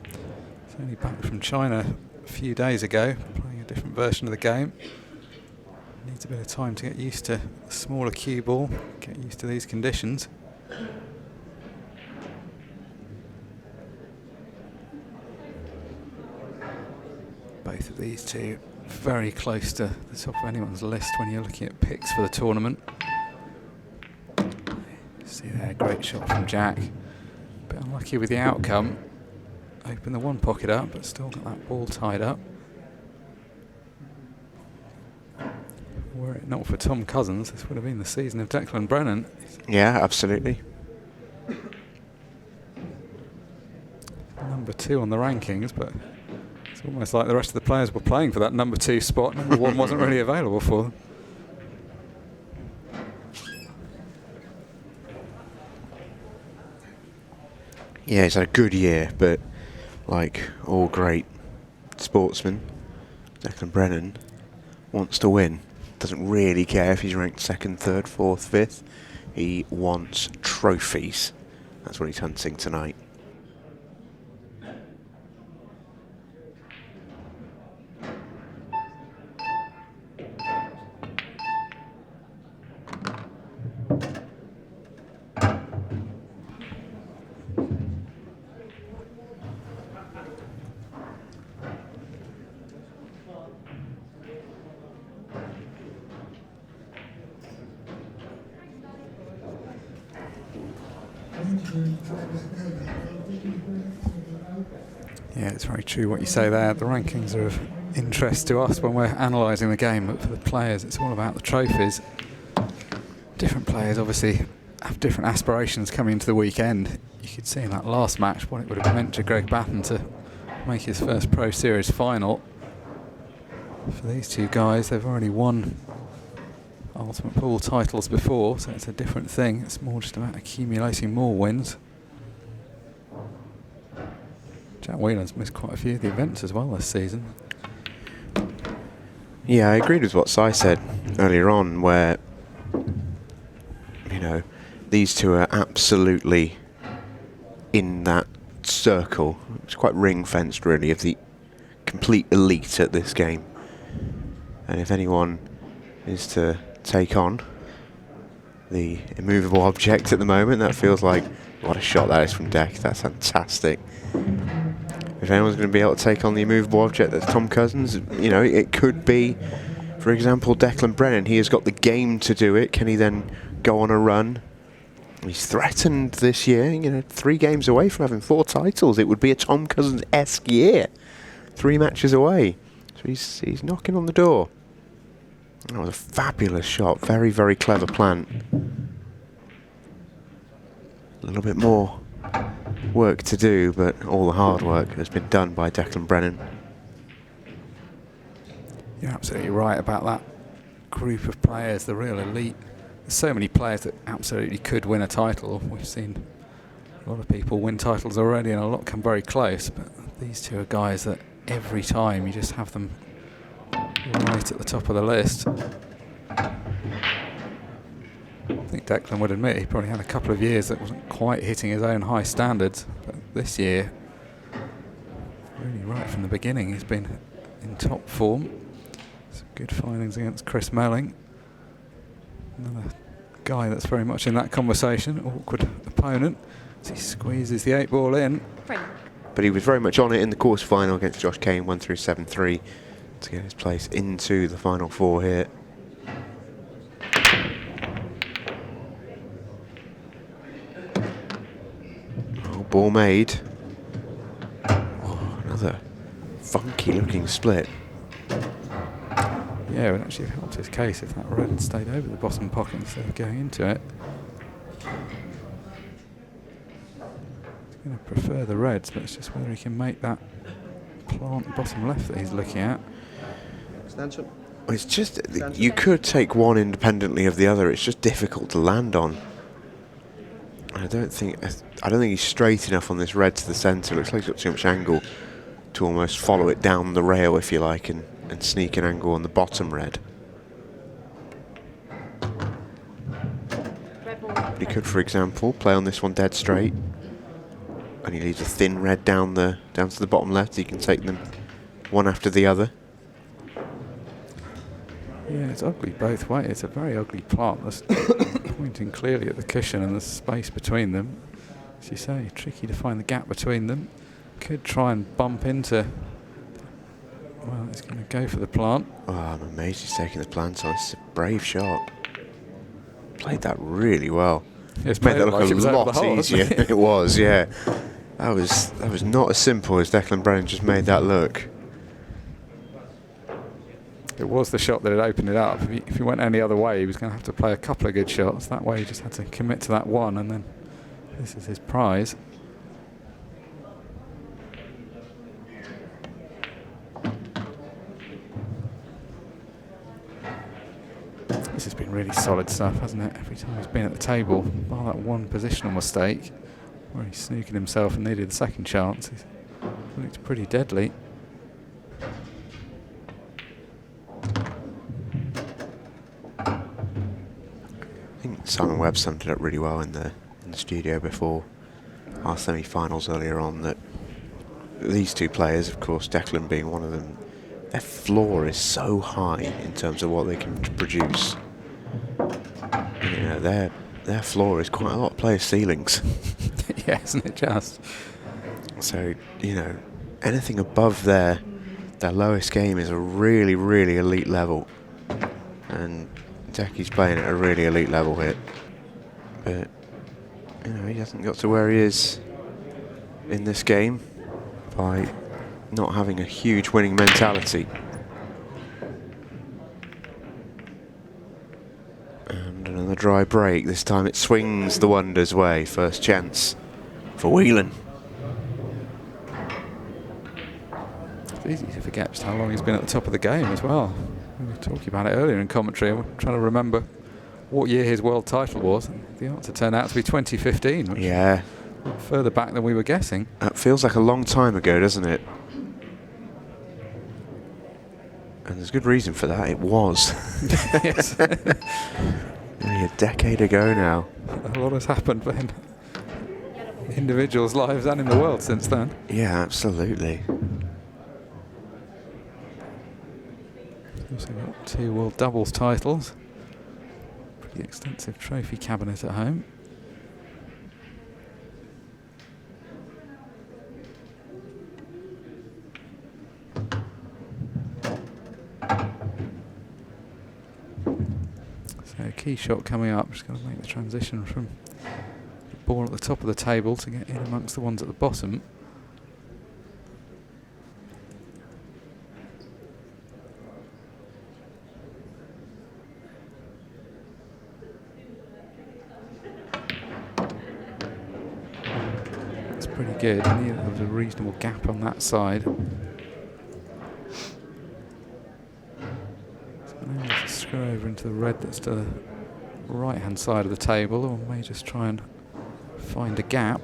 He's only back from China a few days ago, playing a different version of the game. Needs a bit of time to get used to the smaller cue ball, get used to these conditions. Both of these two very close to the top of anyone's list when you're looking at picks for the tournament. See there, great shot from Jack. Bit unlucky with the outcome. Opened the one pocket up, but still got that ball tied up. Were it not for Tom Cousins, this would have been the season of Declan Brennan. Yeah, absolutely. Number 2 on the rankings, but it's almost like the rest of the players were playing for that number 2 spot. Number 1 wasn't really available for them. Yeah, he's had a good year, but like all great sportsmen, Declan Brennan wants to win. Doesn't really care if he's ranked 2nd, 3rd, 4th, 5th. He wants trophies. That's what he's hunting tonight. Yeah, it's very true what you say there. The rankings are of interest to us when we're analysing the game, but for the players it's all about the trophies. Different players obviously have different aspirations coming into the weekend. You could see in that last match what it would have meant to Greg Batten to make his first Pro Series final. For these two guys, they've already won Ultimate Pool titles before, so it's a different thing. It's more just about accumulating more wins. Jack Wheelen's missed quite a few of the events as well this season. Yeah, I agreed with what Si said earlier on, where, you know, these two are absolutely in that circle. It's quite ring-fenced, really, of the complete elite at this game. And if anyone is to take on the immovable object at the moment, that feels like, what a shot that is from Deck. That's fantastic. If anyone's going to be able to take on the immovable object that's Tom Cousins, you know, it could be, for example, Declan Brennan. He has got the game to do it. Can he then go on a run? He's threatened this year, you know, 3 games away from having 4 titles. It would be a Tom Cousins-esque year. 3 matches away. So he's knocking on the door. That was a fabulous shot. Very, very clever plan. A little bit more work to do, but all the hard work has been done by Declan Brennan. You're absolutely right about that group of players, the real elite. There's so many players that absolutely could win a title. We've seen a lot of people win titles already and a lot come very close, but these two are guys that every time you just have them right at the top of the list. I think Declan would admit he probably had a couple of years that wasn't quite hitting his own high standards, but this year, really right from the beginning, he's been in top form. Some good findings against Chris Melling. Another guy that's very much in that conversation. Awkward opponent as he squeezes the 8-ball in. Brennan. But he was very much on it in the quarterfinal against Josh Kane, won through 7-3 to get his place into the final 4 here. Oh, ball made. Oh, another funky looking split. Yeah, it would actually have helped his case if that red had stayed over the bottom pocket instead of going into it. He's going to prefer the reds, but it's just whether he can make that plant bottom left that he's looking at. Well, it's just, you could take one independently of the other. It's just difficult to land on. I don't think he's straight enough on this red to the centre. Looks like he's got too much angle to almost follow it down the rail, if you like, and sneak an angle on the bottom red. But he could, for example, play on this one dead straight, and he leaves a thin red down to the bottom left. So you can take them one after the other. Yeah, it's ugly both ways. It's a very ugly plant that's pointing clearly at the cushion and the space between them. As you say, tricky to find the gap between them. Could try and bump into. Well, he's going to go for the plant. Oh, I'm amazed he's taking the plant on. It's a brave shot. Played that really well. It's Made that look like a it was over the lot hole, easier hasn't than it was, yeah. That was not as simple as Declan Brennan just made that look. It was the shot that had opened it up. If he went any other way, he was going to have to play a couple of good shots. That way he just had to commit to that one, and then this is his prize. This has been really solid stuff, hasn't it? Every time he's been at the table, bar that one positional mistake where he's snookered himself and needed the second chance, he's looked pretty deadly. I think Simon Webb summed it up really well in the studio before our semi-finals earlier on, that these two players, of course, Declan being one of them, their floor is so high in terms of what they can produce. You know, their floor is quite a lot of players' ceilings. Yeah, isn't it just? So, you know, anything above their lowest game is a really, really elite level. And Decky's playing at a really elite level here. But, you know, he hasn't got to where he is in this game by not having a huge winning mentality. And another dry break. This time it swings the Wonders' way. First chance for Wheelen. It's easy to forget just how long he's been at the top of the game as well. We were talking about it earlier in commentary. I'm trying to remember what year his world title was. And the answer turned out to be 2015, which Yeah. is further back than we were guessing. That feels like a long time ago, doesn't it? And there's good reason for that. It was. Yes. Nearly a decade ago now. A lot has happened in individuals' lives and in the world since then. Yeah, absolutely. Also got 2 world doubles titles. Pretty extensive trophy cabinet at home. So a key shot coming up. Just going to make the transition from the ball at the top of the table to get in amongst the ones at the bottom. That's pretty good. I knew there was a reasonable gap on that side. Now let's screw over into the red that's to the right hand side of the table, or may just try and find a gap.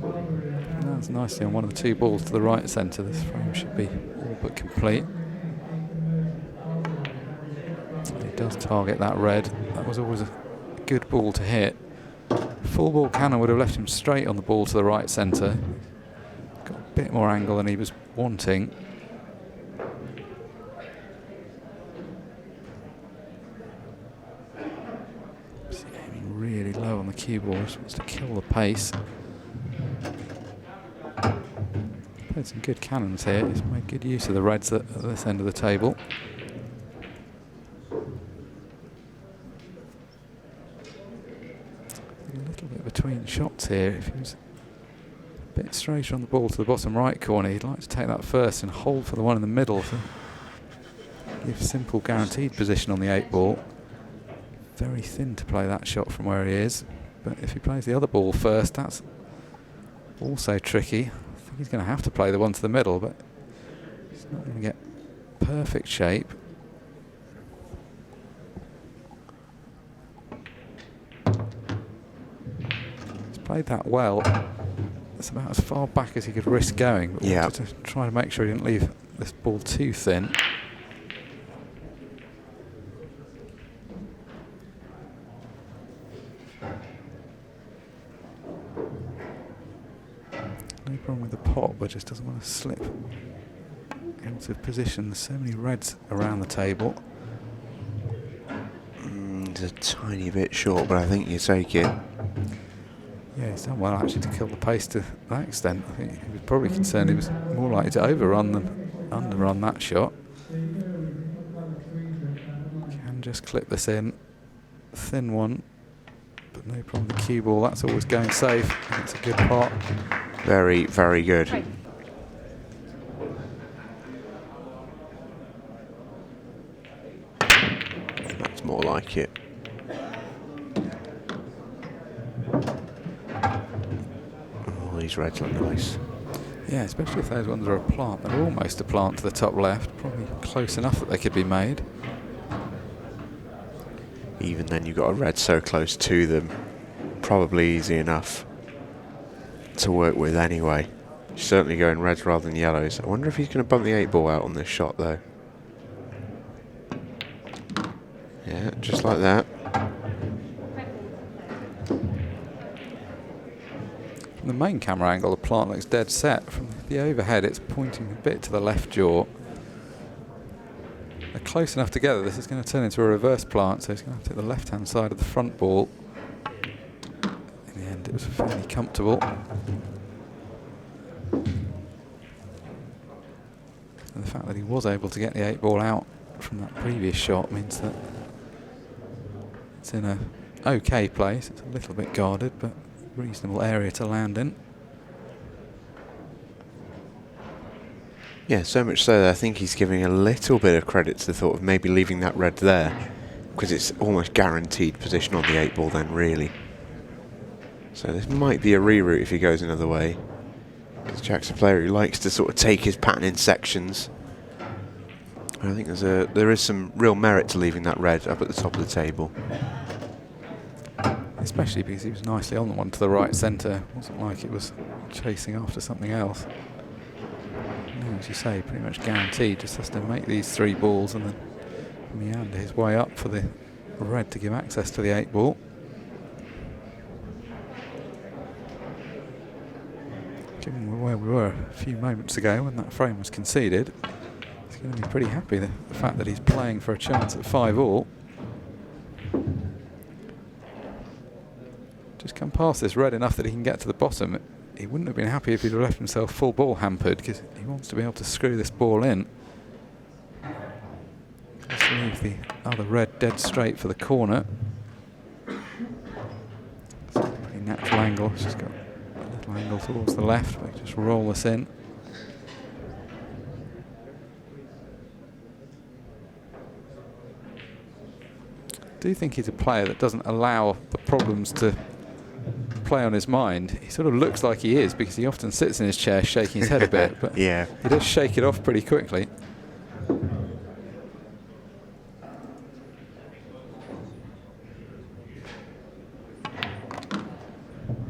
Lands nicely on one of the 2 balls to the right centre. This frame should be all but complete. It does target that red. That was always a good ball to hit. Full ball cannon would have left him straight on the ball to the right centre. Got a bit more angle than he was wanting. cue ball, just wants to kill the pace. Played some good cannons here. He's made good use of the reds at this end of the table. A little bit between shots here. If he was a bit straighter on the ball to the bottom right corner, he'd like to take that first and hold for the one in the middle to give simple guaranteed position on the 8 ball. Very thin to play that shot from where he is, but if he plays the other ball first, that's also tricky. I think he's going to have to play the one to the middle, but he's not going to get perfect shape. He's played that well. It's about as far back as he could risk going, but wanted to try to make sure he didn't leave this ball too thin. No problem with the pot, but just doesn't want to slip out of position. There's so many reds around the table. It's a tiny bit short, but I think you take it. Yeah, he's done well actually to kill the pace to that extent. I think he was probably concerned he was more likely to overrun than underrun that shot. Can just clip this in. Thin one, but no problem with the cue ball. That's always going safe. It's a good pot. Very, very good. Right. That's more like it. Oh, these reds look nice. Yeah, especially if those ones are a plant. They're almost a plant to the top left. Probably close enough that they could be made. Even then, you've got a red so close to them. Probably easy enough to work with anyway. Certainly going reds rather than yellows. I wonder if he's going to bump the 8 ball out on this shot though. Yeah, just like that. From the main camera angle, the plant looks dead set. From the overhead, it's pointing a bit to the left jaw. They're close enough together. This is going to turn into a reverse plant, so he's going to have to take the left-hand side of the front ball. In the end, it was fairly comfortable. And the fact that he was able to get the 8 ball out from that previous shot means that it's in a okay place. It's a little bit guarded, but reasonable area to land in. Yeah, so much so that I think he's giving a little bit of credit to the thought of maybe leaving that red there, because it's almost guaranteed position on the 8 ball then, really. So this might be a reroute if he goes another way. Because Jack's a player who likes to sort of take his pattern in sections. I think there is some real merit to leaving that red up at the top of the table. Especially because he was nicely on the one to the right centre. It wasn't like it was chasing after something else. No, as you say, pretty much guaranteed. Just has to make these 3 balls and then meander his way up for the red to give access to the 8 ball. Given where we were a few moments ago when that frame was conceded, he's going to be pretty happy the fact that he's playing for a chance at 5 all. Just come past this red enough that he can get to the bottom. He wouldn't have been happy if he'd have left himself full ball hampered, because he wants to be able to screw this ball in. Just leave the other red dead straight for the corner. It's a pretty natural angle. It's just got a little angle towards the left, but just roll this in. I do think he's a player that doesn't allow the problems to play on his mind. He sort of looks like he is, because he often sits in his chair shaking his head a bit, but yeah, he does shake it off pretty quickly. And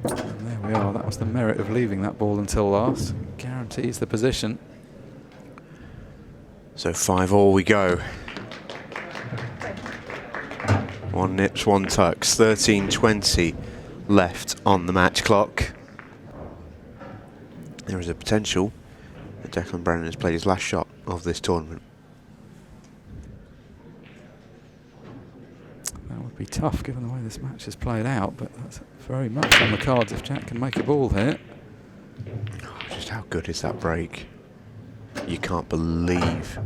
there we are. That was the merit of leaving that ball until last. Guarantees the position. So 5 all we go. 1 nips, 1 tucks. 13:20 left on the match clock. There is a potential that Declan Brennan has played his last shot of this tournament. That would Be tough given the way this match has played out, but that's very much on the cards if Jack can make a ball here. Oh, just how good is that break? You can't believe.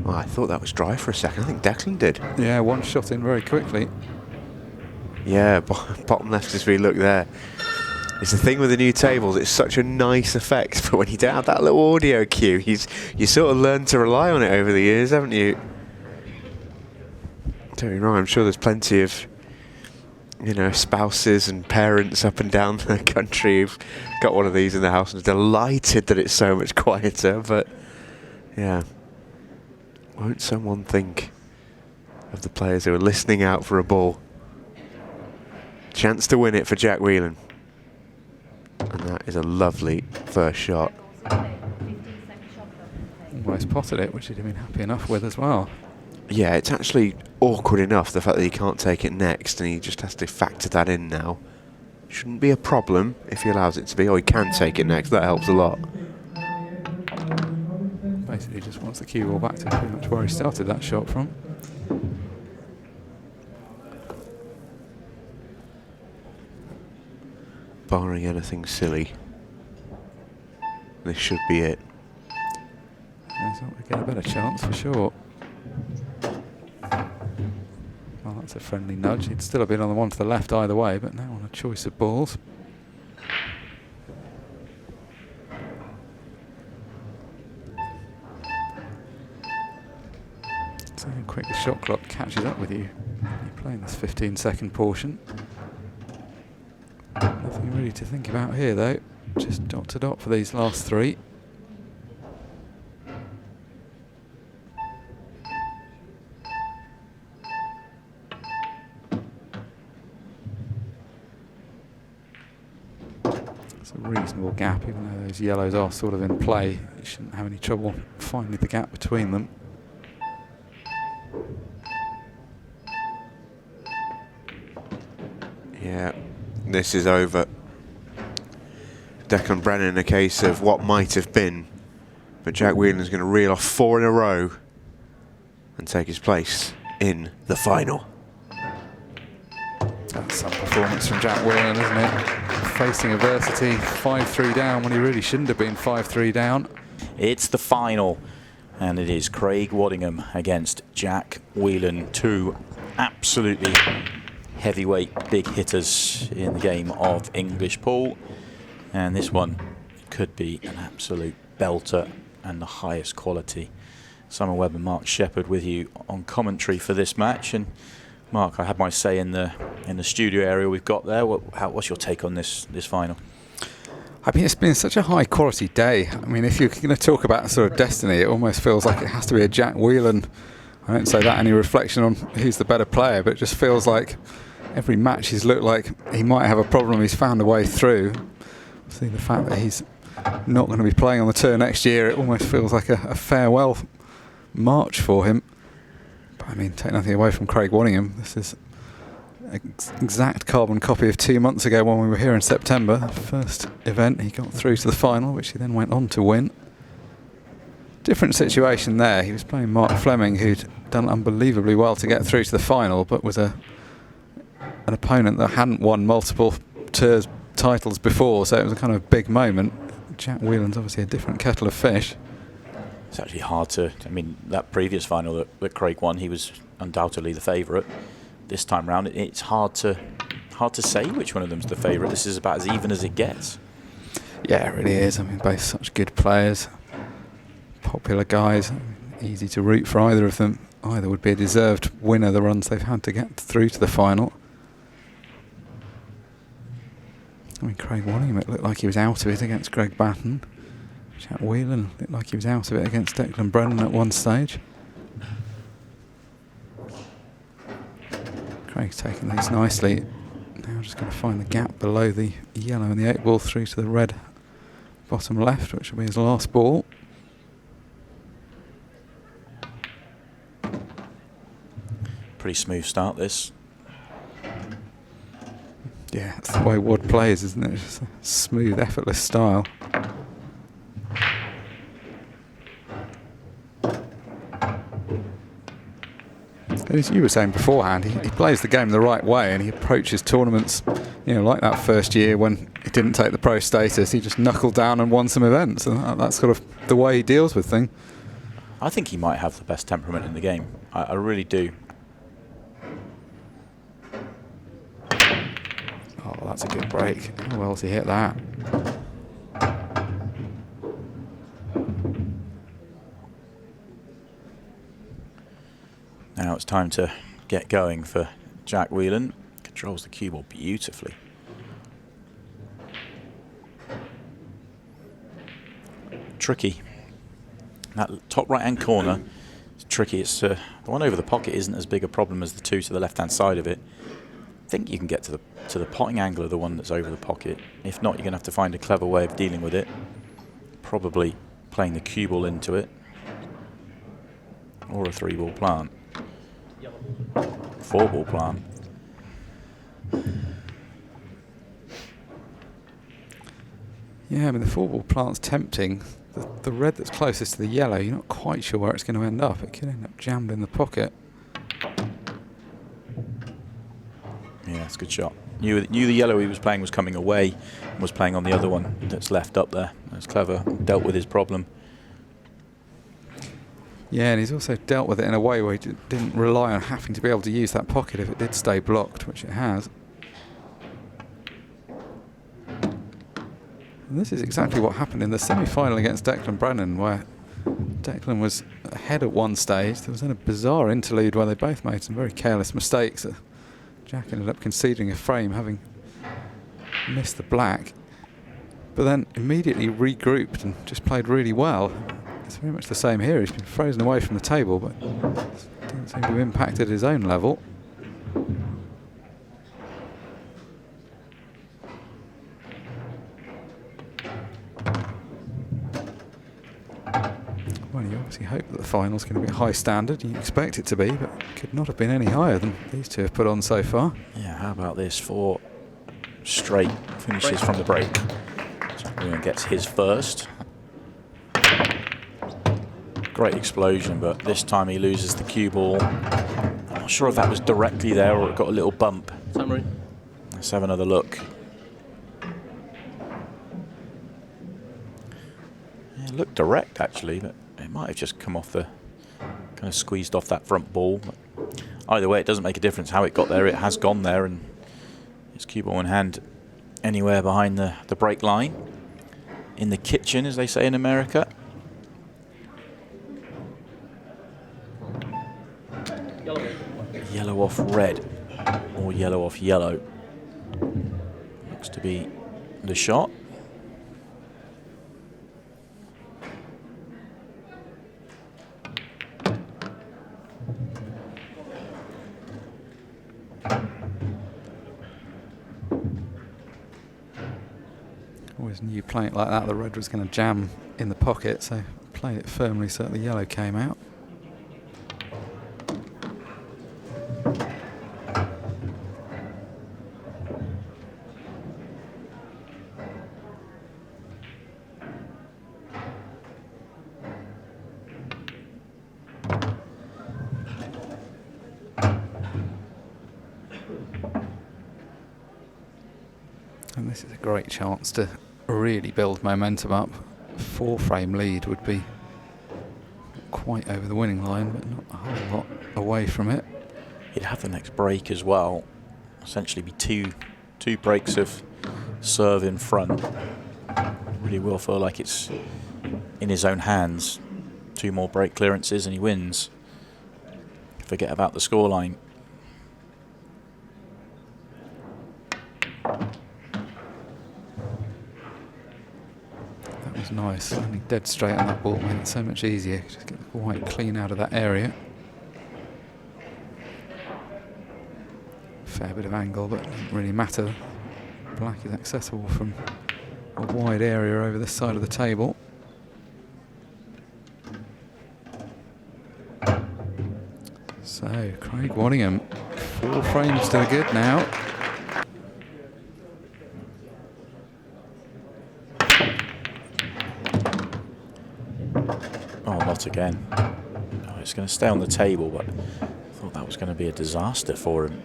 Oh, I thought that was dry for a second. I think Declan did. Yeah, one shot in very quickly. Yeah, bottom left as we look there. It's the thing with the new tables, it's such a nice effect, but when you don't have that little audio cue, you sort of learn to rely on it over the years, haven't you? Don't be wrong, I'm sure there's plenty of, you know, spouses and parents up and down the country who've got one of these in the house and are delighted that it's so much quieter, but yeah. Won't someone think of the players who are listening out for a ball? Chance to win it for Jack Wheelen. And that is a lovely first shot. Almost potted it, which he'd have been happy enough with as well. Yeah, it's actually awkward enough, the fact that he can't take it next, and he just has to factor that in now. Shouldn't be a problem if he allows it to be, or he can take it next, that helps a lot. Basically just wants the cue ball back to pretty much where he started that shot from. Barring anything silly, this should be it. He's not going to get a better chance for sure. Well, that's a friendly nudge. He'd still have been on the one to the left either way, but now on a choice of balls. So how quick the shot clock catches up with you. You're playing this 15-second portion. Nothing really to think about here though. Just dot to dot for these last three. It's a reasonable gap, even though those yellows are sort of in play. You shouldn't have any trouble finding the gap between them. Yeah, this is over. Declan Brennan in a case of what might have been, but Jack Wheelen is going to reel off 4 in a row and take his place in the final. That's some performance from Jack Wheelen, isn't it? Facing adversity, 5-3 down when he really shouldn't have been 5-3 down. It's the final, and it is Craig Waddingham against Jack Wheelen. Two absolutely heavyweight big hitters in the game of English pool, and this one could be an absolute belter and the highest quality. Summer Webb and Mark Shepherd with you on commentary for this match. And Mark, I had my say in the studio area we've got there. What's your take on this final? I mean, it's been such a high quality day. I mean, if you're going to talk about sort of destiny, it almost feels like it has to be a Jack Wheelen. I don't say that any reflection on who's the better player, but it just feels like every match he's looked like he might have a problem, he's found a way through. See, the fact that he's not going to be playing on the tour next year, it almost feels like a farewell march for him. But I mean, take nothing away from Craig Waddingham. This is an exact carbon copy of 2 months ago when we were here in September. The first event, he got through to the final, which he then went on to win. Different situation there. He was playing Mark Fleming, who'd done unbelievably well to get through to the final, but was an opponent that hadn't won multiple tours titles before, so it was a kind of big moment. Jack Wheelen's obviously a different kettle of fish. It's actually hard to, I mean, that previous final that Craig won, he was undoubtedly the favourite. This time round, it's hard to say which one of them's the favourite. This is about as even as it gets. Yeah, it really is. I mean, both such good players, popular guys. Easy to root for either of them. Either would be a deserved winner the runs they've had to get through to the final. I mean, Craig Waddingham, it looked like he was out of it against Greg Batten. Jack Wheelen looked like he was out of it against Declan Brennan at one stage. Craig's taking these nicely. Now just going to find the gap below the yellow and the 8 ball through to the red bottom left, which will be his last ball. Pretty smooth start, this. Yeah, that's the way Wad plays, isn't it? Just a smooth, effortless style. as you were saying beforehand, he plays the game the right way, and he approaches tournaments, like that first year when he didn't take the pro status. He just knuckled down and won some events, and that's sort of the way he deals with things. I think he might have the best temperament in the game. I really do. Oh, that's a good break. How well has he hit that? Now it's time to get going for Jack Wheelen. Controls the cue ball beautifully. Tricky. That top right-hand corner is tricky. It's the one over the pocket isn't as big a problem as the two to the left-hand side of it. I think you can get to the potting angle of the one that's over the pocket. If not, you're going to have to find a clever way of dealing with it. Probably playing the cue ball into it, or a 3-ball plant. 4-ball plant. Yeah, I mean, the 4-ball plant's tempting. The red that's closest to the yellow, you're not quite sure where it's going to end up. It could end up jammed in the pocket. Yeah, it's a good shot. Knew the yellow he was playing was coming away, and was playing on the other one that's left up there. That's clever. Dealt with his problem. Yeah, and he's also dealt with it in a way where he didn't rely on having to be able to use that pocket if it did stay blocked, which it has. And this is exactly what happened in the semi-final against Declan Brennan, where Declan was ahead at one stage. There was then a bizarre interlude where they both made some very careless mistakes. Jack ended up conceding a frame, having missed the black, but then immediately regrouped and just played really well. It's very much the same here. He's been frozen away from the table, but doesn't seem to have impacted his own level. Well, you obviously hope that the final's going to be a high standard. You expect it to be, but it could not have been any higher than these two have put on so far. Yeah, how about this? 4 straight finishes from the break. Jack Wheelen gets his first. Great explosion, but this time he loses the cue ball. I'm not sure if that was directly there or it got a little bump. Summary. Let's have another look. Yeah, it looked direct actually, but it might have just come off the, kind of squeezed off that front ball. But either way, it doesn't make a difference how it got there. It has gone there, and it's cue ball in hand anywhere behind the break line. In the kitchen, as they say in America. Yellow off red, or yellow off yellow. Looks to be the shot. Always knew playing it like that, the red was going to jam in the pocket, so played it firmly so that the yellow came out. And this is a great chance to really build momentum up. 4-frame lead would be quite over the winning line, but not a whole lot away from it. He'd have the next break as well. Essentially be two breaks of serve in front. Really will feel like it's in his own hands. 2 more break clearances and he wins. Forget about the scoreline. That was nice. Landing dead straight on that ball made it so much easier. Just get the white clean out of that area. Fair bit of angle, but it doesn't really matter. Black is accessible from a wide area over this side of the table. So, Craig Waddingham, 4 frames to the good now. Oh, not again. Oh, it's going to stay on the table, but I Thought that was going to be a disaster for him.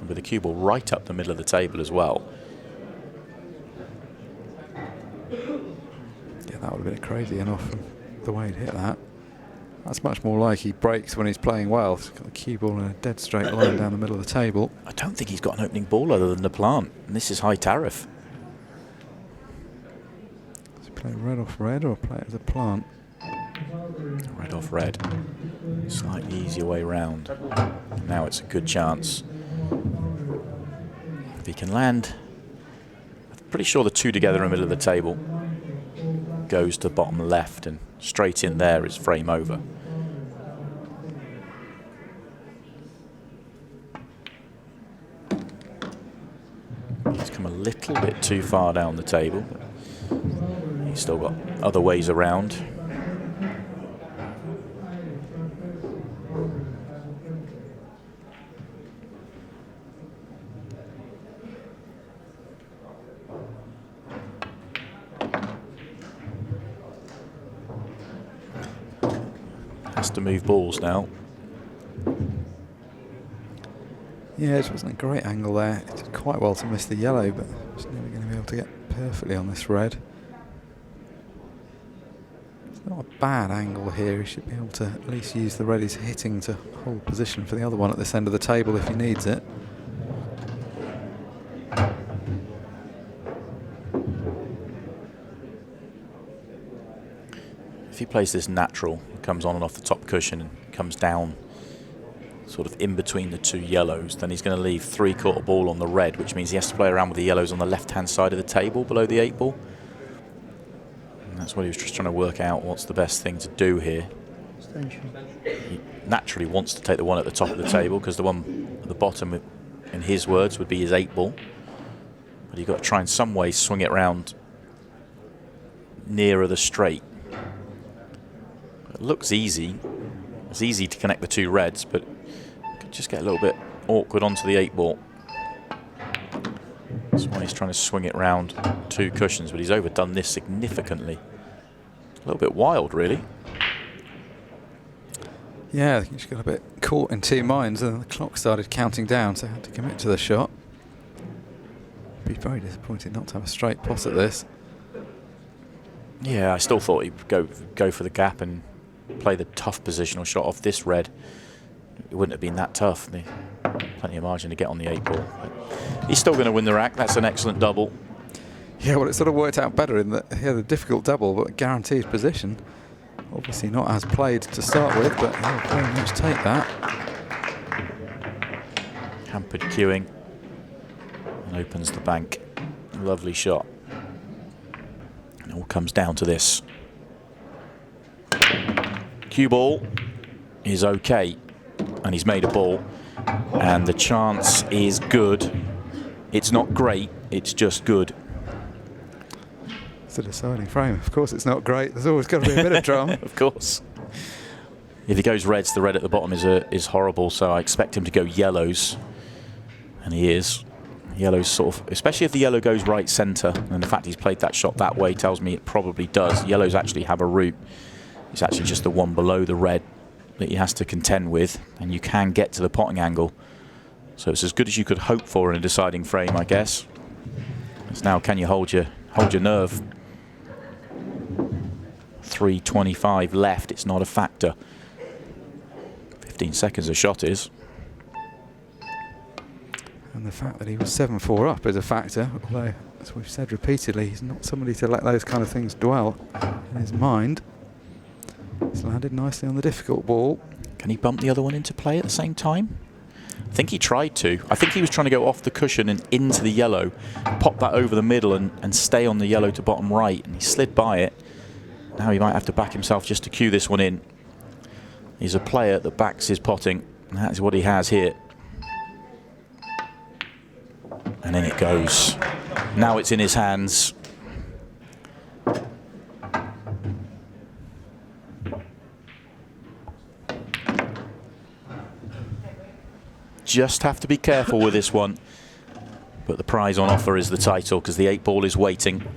With the cue ball right up the middle of the table as well. Yeah, that would have been crazy enough from the way he'd hit that. That's much more like he breaks when he's playing well. He's got the cue ball in a dead straight line down the middle of the table. I don't think he's got an opening ball other than the plant, and this is high tariff. Does he play red off red or play it as a plant? Red off red. Slightly easier way round. Now it's a good chance. If he can land, I'm pretty sure the two together in the middle of the table goes to bottom left, and straight in there is frame over. He's come a little bit too far down the table. He's still got other ways around. Has to move balls now. Yeah, it wasn't a great angle there. It did quite well to miss the yellow, but it's never going to be able to get perfectly on this red. It's not a bad angle here. He should be able to at least use the red he's hitting to hold position for the other one at this end of the table if he needs it. If he plays this natural, comes on and off the top cushion and comes down sort of in between the two yellows, then he's going to leave 3/4 ball on the red, which means he has to play around with the yellows on the left-hand side of the table below the 8 ball. And that's what he was just trying to work out, what's the best thing to do here. He naturally wants to take the one at the top of the table because the one at the bottom, in his words, would be his 8 ball. But you've got to try in some way swing it round nearer the straight. It looks easy. It's easy to connect the two reds, but it could just get a little bit awkward onto the 8 ball. That's why he's trying to swing it round 2 cushions, but he's overdone this significantly. A little bit wild, really. Yeah, I think he just got a bit caught in 2 minds, and the clock started counting down, so I had to commit to the shot. Be very disappointed not to have a straight pot at this. Yeah, I still thought he'd go for the gap and play the tough positional shot off this red. It wouldn't have been that tough. Plenty of margin to get on the 8 ball. But he's still going to win the rack. That's an excellent double. Yeah, well, it sort of worked out better in that he had a difficult double, but a guaranteed position. Obviously not as played to start with, but he'll very much take that. Hampered queuing and opens the bank. Lovely shot. And it all comes down to this. Cue ball is okay, and he's made a ball, and the chance is good. It's not great, it's just good. It's a deciding frame. Of course it's not great. There's always got to be a bit of drama. Of course. If he goes reds, the red at the bottom is horrible, so I expect him to go yellows, and he is. Yellow's sort of, especially if the yellow goes right centre, and the fact he's played that shot that way tells me it probably does. Yellows actually have a route. It's actually just the one below the red that he has to contend with, and you can get to the potting angle. So it's as good as you could hope for in a deciding frame, I guess. It's now, can you hold your nerve? 3:25 left. It's not a factor. 15 seconds a shot is. And the fact that he was 7-4 up is a factor, although, as we've said repeatedly, he's not somebody to let those kind of things dwell in his mind. He's landed nicely on the difficult ball. Can he bump the other one into play at the same time? I think he tried to. I think he was trying to go off the cushion and into the yellow, pop that over the middle and stay on the yellow to bottom right, and he slid by it. Now he might have to back himself just to cue this one in. He's a player that backs his potting, and that is what he has here. And in it goes. Now it's in his hands. Just have to be careful with this one. But the prize on offer is the title, because the 8 ball is waiting.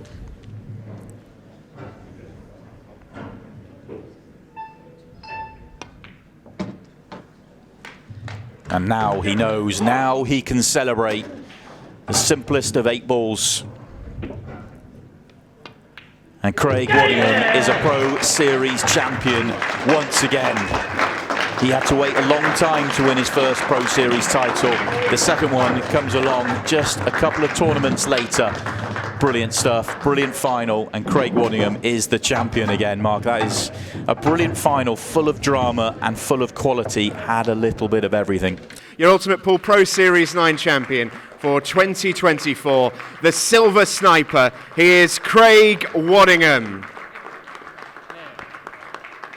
And now he knows, now he can celebrate the simplest of 8 balls. And Craig Waddingham is a Pro Series champion once again. He had to wait a long time to win his first Pro Series title. The second one comes along just a couple of tournaments later. Brilliant stuff, brilliant final, and Craig Waddingham is the champion again, Mark. That is a brilliant final, full of drama and full of quality, had a little bit of everything. Your Ultimate Pool Pro Series 9 champion for 2024, the Silver Sniper. He is Craig Waddingham.